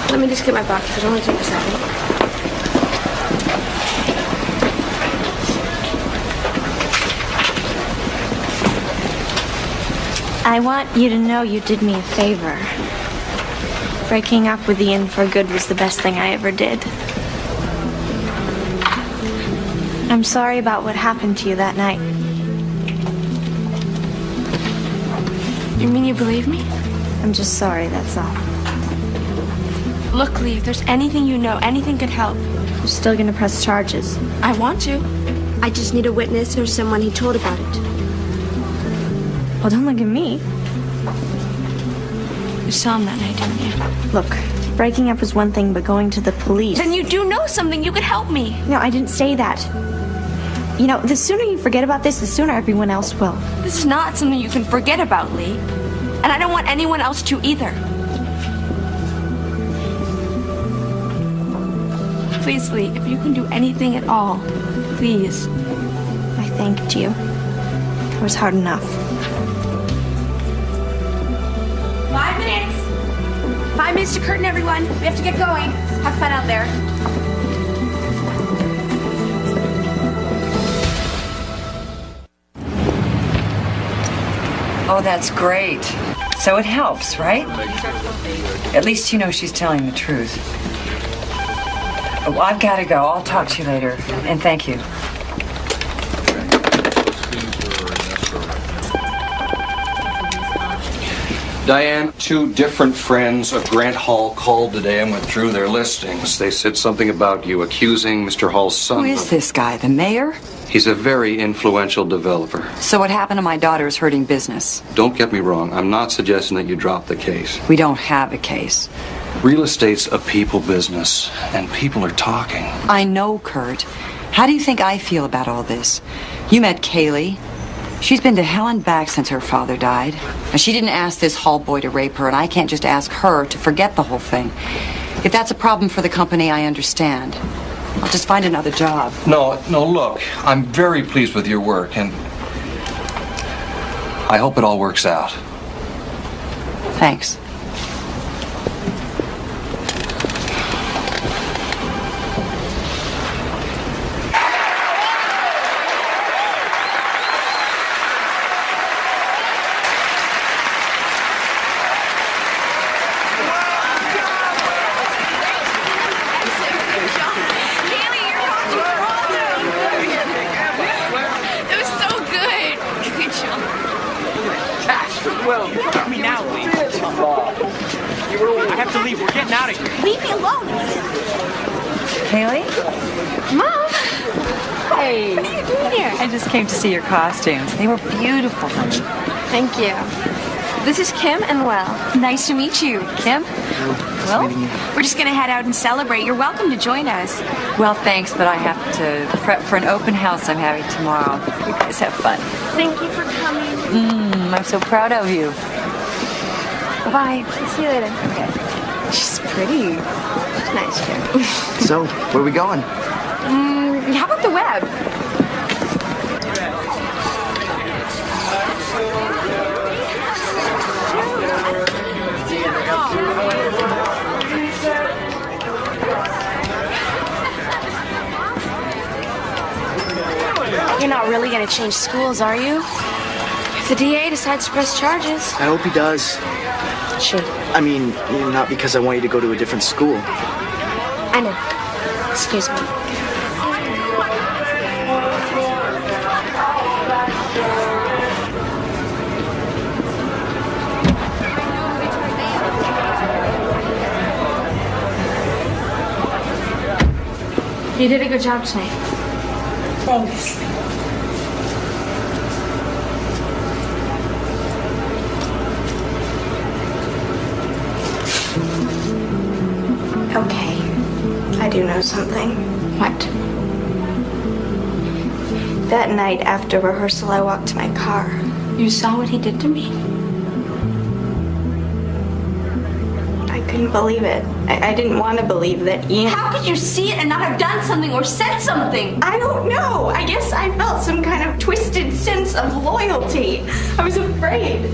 Let me just get my bucket. It'll only take a second. I want you to know you did me a favor. Breaking up with Ian for good was the best thing I ever did. I'm sorry about what happened to you that night. You mean you believe me? I'm just sorry, that's all. Look, Lee, if there's anything you know, anything could help. You're still gonna press charges. I want to. I just need a witness or someone he told about it. Well, don't look at me. You saw him that night, didn't you? Look, breaking up is one thing, but going to the police... Then you do know something. You could help me. No, I didn't say that. You know, the sooner you forget about this, the sooner everyone else will. This is not something you can forget about, Lee. And I don't want anyone else to either. Please, Lee, if you can do anything at all, please. I thanked you. It was hard enough. 5 minutes. 5 minutes to curtain, everyone. We have to get going. Have fun out there. Oh, that's great. So it helps, right? At least you know she's telling the truth. Well, I've got to go. I'll talk to you later. And thank you. Diane, 2 different friends of Grant Hall called today and withdrew their listings. They said something about you accusing Mr. Hall's son. Who is this guy, the mayor? He's a very influential developer. So what happened to my daughter is hurting business. Don't get me wrong. I'm not suggesting that you drop the case. We don't have a case. Real estate's a people business, and people are talking. I know, Kurt. How do you think I feel about all this? You met Kaylee. She's been to hell and back since her father died. And she didn't ask this Hall boy to rape her, and I can't just ask her to forget the whole thing. If that's a problem for the company, I understand. I'll just find another job. No, look. I'm very pleased with your work, and I hope it all works out. Thanks. Came to see your costumes. They were beautiful, honey. Thank you. This is Kim and Will. Nice to meet you. Kim? Well, we're just going to head out and celebrate. You're welcome to join us. Well, thanks, but I have to prep for an open house I'm having tomorrow. You guys have fun. Thank you for coming. I'm so proud of you. Bye. See you later. Okay. She's pretty. She's nice, Kim. So, where are we going? How about the web? You're not really going to change schools, are you? If the DA decides to press charges. I hope he does. Sure. I mean, not because I want you to go to a different school. I know. Excuse me. You did a good job tonight. Thanks. Okay. I do know something. What? That night after rehearsal, I walked to my car. You saw what he did to me? I couldn't believe it. I didn't want to believe that Ian... How could you see it and not have done something or said something? I don't know. I guess I felt some kind of twisted sense of loyalty. I was afraid.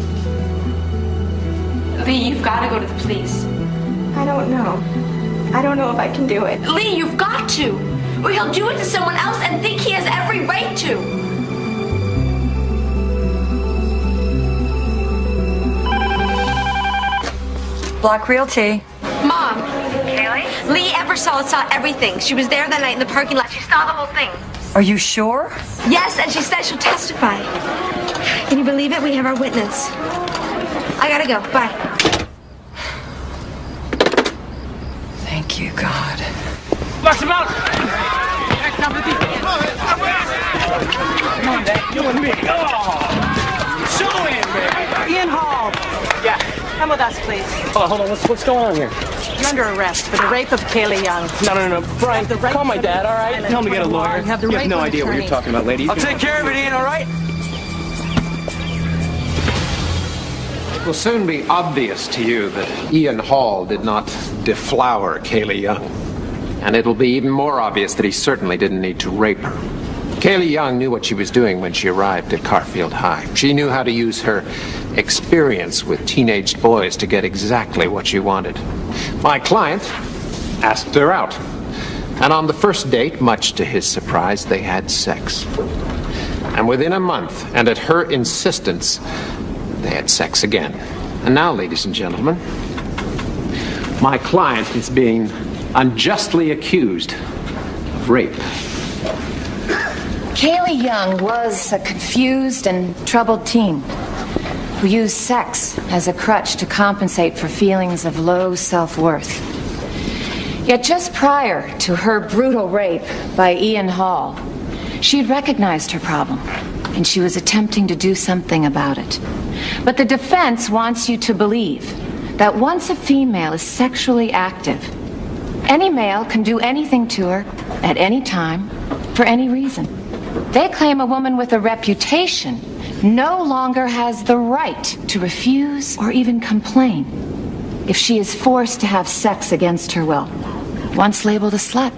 Lee, you've got to go to the police. I don't know. I don't know if I can do it. Lee, you've got to. Or he'll do it to someone else and think he has every right to. Block Realty. Mom. Kaylee? Lee Eversole saw everything. She was there that night in the parking lot. She saw the whole thing. Are you sure? Yes, and she said she'll testify. Can you believe it? We have our witness. I gotta go. Bye. Thank you, God. What's about? Come on, Dad. You and me. Oh, show him, baby. Ian Hall. Yeah. Come with us, please. Oh, hold on. What's going on here? You're under arrest for the rape of Kaylee Young. No. Brian, call my dad, all right? Tell him to get a lawyer. You have no idea what you're talking about, lady. I'll take care of it, Ian, all right? It will soon be obvious to you that Ian Hall did not deflower Kaylee Young. And it'll be even more obvious that he certainly didn't need to rape her. Kaylee Young knew what she was doing when she arrived at Garfield High. She knew how to use her experience with teenage boys to get exactly what she wanted. My client asked her out. And on the first date, much to his surprise, they had sex. And within a month, and at her insistence, they had sex again. And now, ladies and gentlemen, my client is being unjustly accused of rape. Kaylee Young was a confused and troubled teen who used sex as a crutch to compensate for feelings of low self-worth. Yet just prior to her brutal rape by Ian Hall, she'd recognized her problem, and she was attempting to do something about it. But the defense wants you to believe that once a female is sexually active, any male can do anything to her at any time for any reason. They claim a woman with a reputation no longer has the right to refuse or even complain if she is forced to have sex against her will. Once labeled a slut,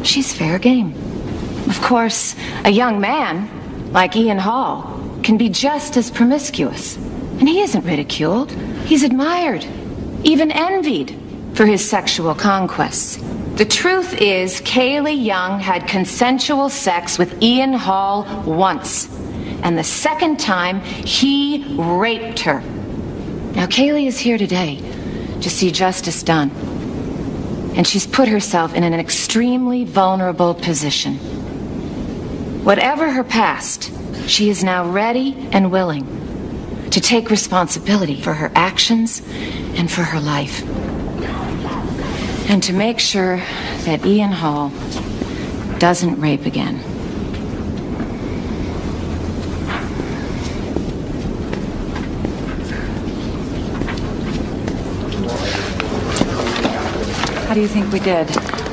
she's fair game. Of course, a young man like Ian Hall can be just as promiscuous, and he isn't ridiculed. He's admired, even envied for his sexual conquests. The truth is, Kaylee Young had consensual sex with Ian Hall once, and the second time, he raped her. Now, Kaylee is here today to see justice done, and she's put herself in an extremely vulnerable position. Whatever her past, she is now ready and willing to take responsibility for her actions and for her life. And to make sure that Ian Hall doesn't rape again. How do you think we did?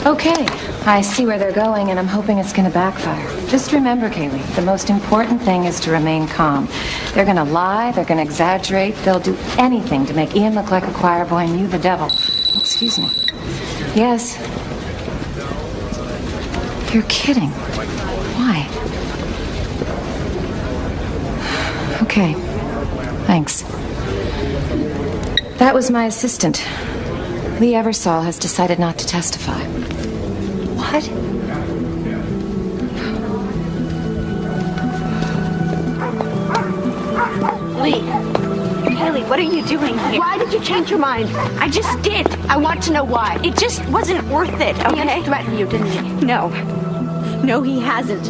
Okay, I see where they're going, and I'm hoping it's going to backfire. Just remember, Kaylee, the most important thing is to remain calm. They're going to lie, they're going to exaggerate, they'll do anything to make Ian look like a choir boy and you the devil. Excuse me. Yes. You're kidding. Why? Okay. Thanks. That was my assistant. Lee Eversole has decided not to testify. What? Lee. Kelly, what are you doing here? Why did you change your mind? I just did. I want to know why. It just wasn't worth it, okay? He threatened you, didn't he? No. No, he hasn't.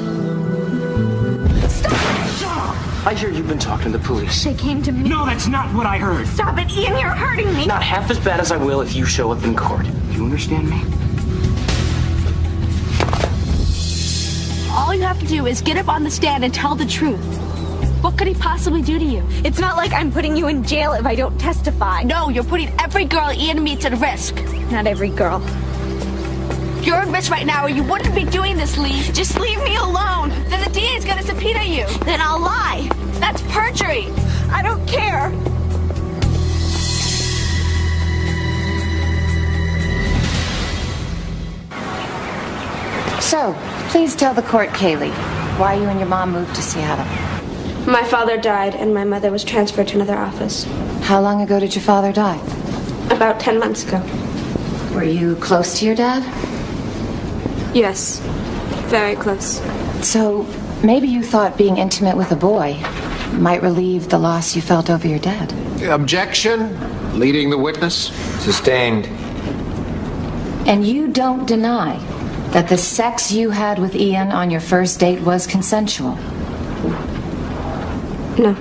Stop! I hear you've been talking to the police. They came to me. No, that's not what I heard. Stop it, Ian, you're hurting me. Not half as bad as I will if you show up in court. You understand me? All you have to do is get up on the stand and tell the truth. What could he possibly do to you? It's not like I'm putting you in jail if I don't testify. No, you're putting every girl Ian meets at risk. Not every girl. You're at risk right now, or you wouldn't be doing this, Lee. Just leave me alone. Then the DA is going to subpoena you. Then I'll lie. That's perjury. I don't care. Please tell the court, Kaylee, why you and your mom moved to Seattle. My father died, and my mother was transferred to another office. How long ago did your father die? About 10 months ago. Were you close to your dad? Yes, very close. So maybe you thought being intimate with a boy might relieve the loss you felt over your dad. Objection. Leading the witness. Sustained. And you don't deny that the sex you had with Ian on your first date was consensual? No.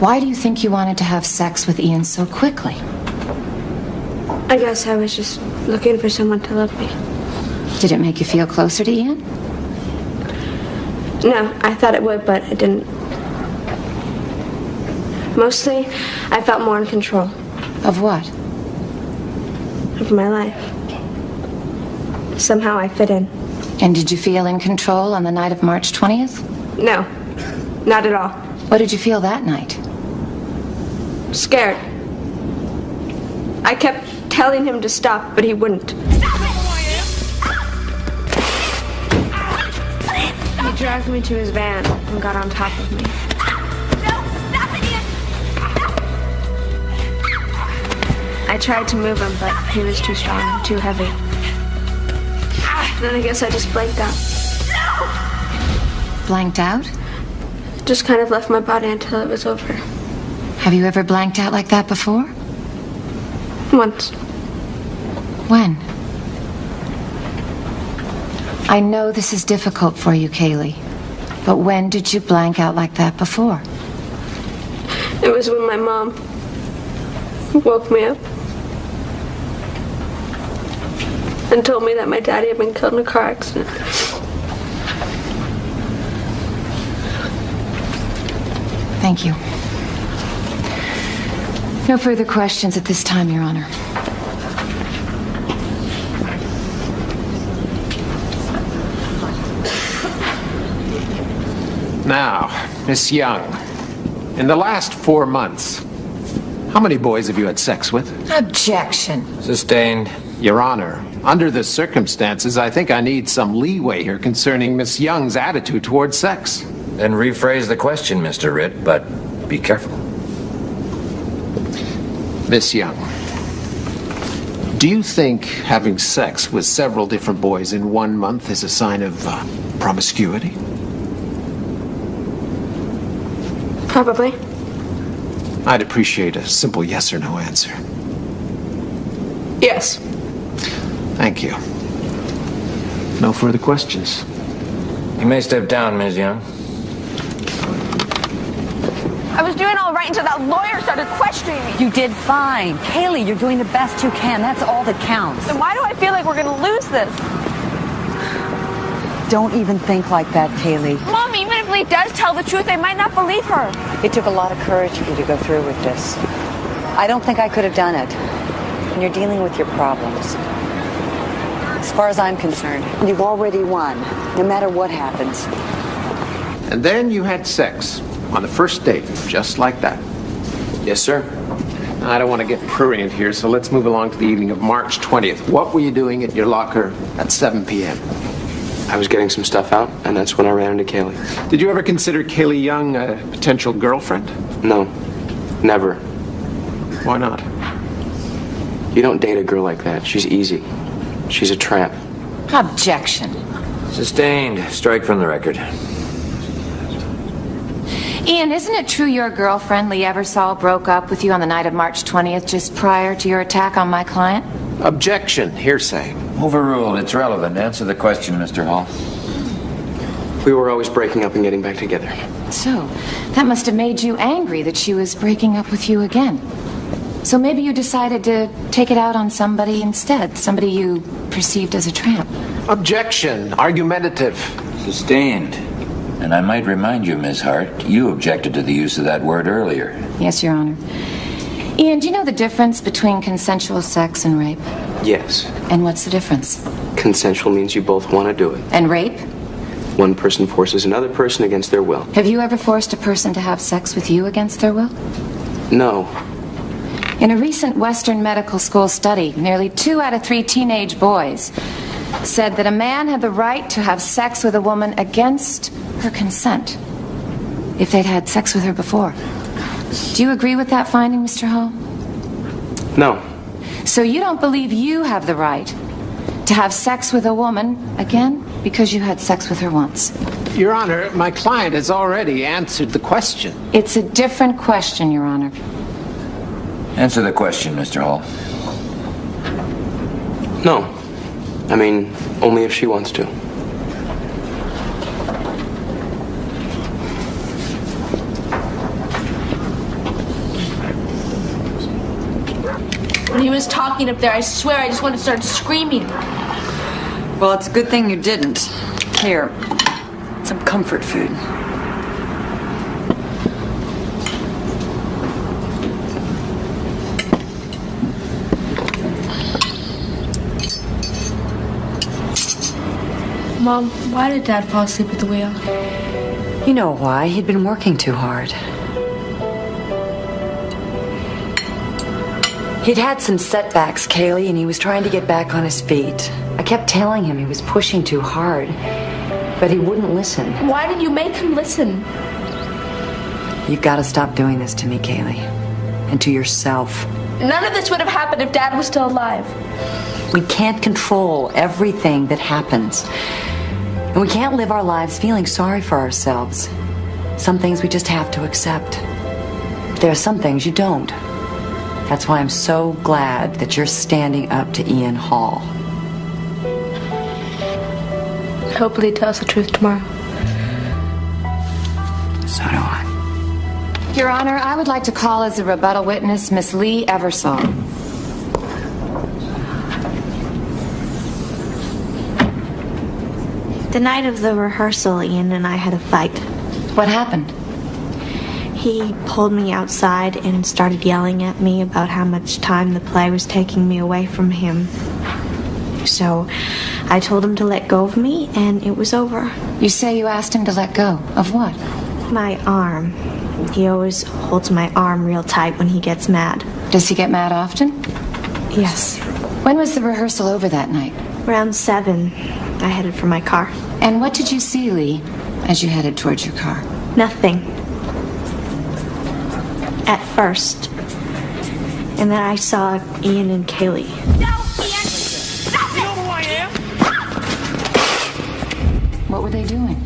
Why do you think you wanted to have sex with Ian so quickly? I guess I was just looking for someone to love me. Did it make you feel closer to Ian? No, I thought it would, but it didn't. Mostly, I felt more in control. Of what? Of my life. Somehow I fit in. And did you feel in control on the night of March 20th? No, not at all. What did you feel that night? Scared. I kept telling him to stop, but he wouldn't. He dragged me to his van and got on top of me. I tried to move him, but he was too strong and too heavy. Then I guess I just blanked out. Blanked out? Just kind of left my body until it was over. Have you ever blanked out like that before? Once. When? I know this is difficult for you, Kaylee, but when did you blank out like that before? It was when my mom woke me up and told me that my daddy had been killed in a car accident. Thank you. No further questions at this time, Your Honor. Now, Miss Young, in the last 4 months, how many boys have you had sex with? Objection. Sustained. Your Honor, under the circumstances, I think I need some leeway here concerning Miss Young's attitude towards sex. Then rephrase the question, Mr. Ritt, but be careful. Miss Young, do you think having sex with several different boys in 1 month is a sign of promiscuity? Probably. I'd appreciate a simple yes or no answer. Yes. Thank you. No further questions. You may step down, Ms. Young. I was doing all right until that lawyer started questioning me. You did fine. Kaylee, you're doing the best you can. That's all that counts. Then why do I feel like we're gonna lose this? Don't even think like that, Kaylee. Mom, even if Lee does tell the truth, I might not believe her. It took a lot of courage for you to go through with this. I don't think I could have done it. And you're dealing with your problems. As far as I'm concerned, you've already won, no matter what happens. And then you had sex on the first date, just like that. Yes, sir. I don't want to get prurient here, so let's move along to the evening of March 20th. What were you doing at your locker at 7 p.m.? I was getting some stuff out, and that's when I ran into Kaylee. Did you ever consider Kaylee Young a potential girlfriend? No, never. Why not? You don't date a girl like that. She's easy. She's a tramp. Objection. Sustained. Strike from the record. Ian, isn't it true your girlfriend, Lee Eversole, broke up with you on the night of March 20th, just prior to your attack on my client? Objection. Hearsay. Overruled. It's relevant. Answer the question, Mr. Hall. We were always breaking up and getting back together. So, that must have made you angry that she was breaking up with you again. So maybe you decided to take it out on somebody instead, somebody you perceived as a tramp. Objection. Argumentative. Sustained. And I might remind you, Ms. Hart, you objected to the use of that word earlier. Yes, Your Honor. Ian, do you know the difference between consensual sex and rape? Yes. And what's the difference? Consensual means you both want to do it. And rape? One person forces another person against their will. Have you ever forced a person to have sex with you against their will? No. In a recent Western medical school study, nearly 2 out of 3 teenage boys said that a man had the right to have sex with a woman against her consent if they'd had sex with her before. Do you agree with that finding, Mr. Hall? No. So you don't believe you have the right to have sex with a woman again because you had sex with her once? Your Honor, my client has already answered the question. It's a different question, Your Honor. Answer the question, Mr. Hall. No. I mean, only if she wants to. When he was talking up there, I swear I just wanted to start screaming. Well, it's a good thing you didn't. Here, some comfort food. Mom, why did Dad fall asleep at the wheel? You know why? He'd been working too hard. He'd had some setbacks, Kaylee, and he was trying to get back on his feet. I kept telling him he was pushing too hard, but he wouldn't listen. Why did you make him listen? You've got to stop doing this to me, Kaylee, and to yourself. None of this would have happened if Dad was still alive. We can't control everything that happens. And we can't live our lives feeling sorry for ourselves. Some things we just have to accept. There are some things you don't. That's why I'm so glad that you're standing up to Ian Hall. Hopefully he tells the truth tomorrow. So do I. Your Honor, I would like to call as a rebuttal witness Miss Lee Eversole. The night of the rehearsal, Ian and I had a fight. What happened? He pulled me outside and started yelling at me about how much time the play was taking me away from him. So I told him to let go of me, and it was over. You say you asked him to let go of what? My arm. He always holds my arm real tight when he gets mad. Does he get mad often? Yes. When was the rehearsal over that night? Around 7. I headed for my car. And what did you see, Lee, as you headed towards your car? Nothing. At first. And then I saw Ian and Kaylee. No, Ian! Stop it! You know who I am? What were they doing?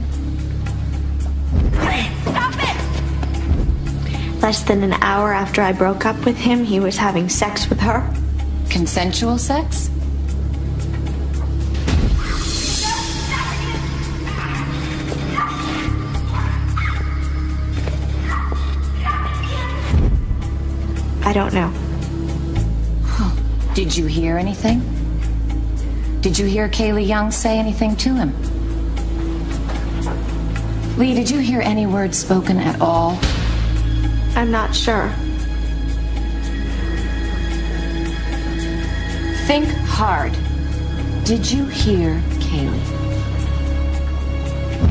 Stop it! Less than an hour after I broke up with him, he was having sex with her. Consensual sex? I don't know. Did you hear anything? Did you hear Kaylee Young say anything to him? Lee, did you hear any words spoken at all? I'm not sure. Think hard. Did you hear Kaylee?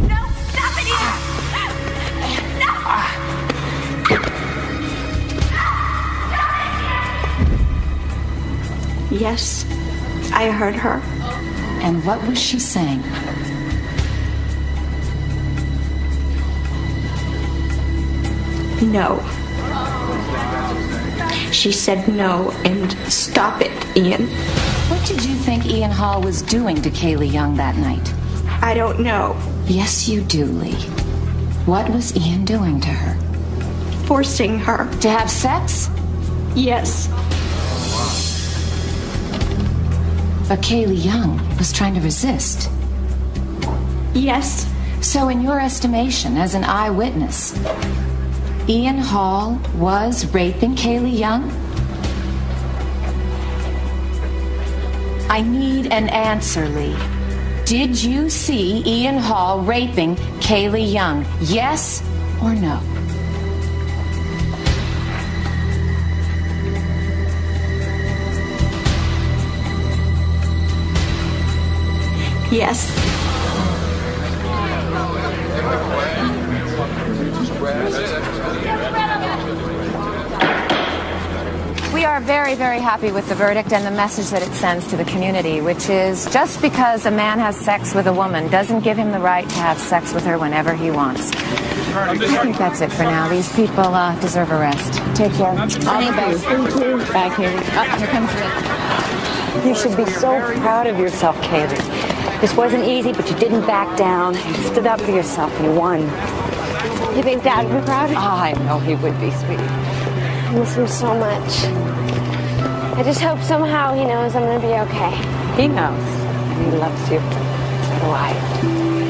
No! Stop it, Ian! No! Yes, I heard her. And what was she saying? No. She said no and stop it, Ian. What did you think Ian Hall was doing to Kaylee Young that night? I don't know. Yes, you do, Lee. What was Ian doing to her? Forcing her. To have sex? Yes. But Kaylee Young was trying to resist. Yes. So in your estimation, as an eyewitness, Ian Hall was raping Kaylee Young? I need an answer, Lee. Did you see Ian Hall raping Kaylee Young? Yes or no? Yes. We are very, very happy with the verdict and the message that it sends to the community, which is just because a man has sex with a woman doesn't give him the right to have sex with her whenever he wants. I think that's it for now. These people deserve a rest. Take care. All the best. Thank you. Back here. Oh, here comes Rick. You should be so proud of yourself, Kaylee. This wasn't easy, but you didn't back down. You stood up for yourself and you won. You think Dad would be proud? Oh, I know he would be, sweetie. I miss him so much. I just hope somehow he knows I'm gonna be okay. He knows. And he loves you. So do I.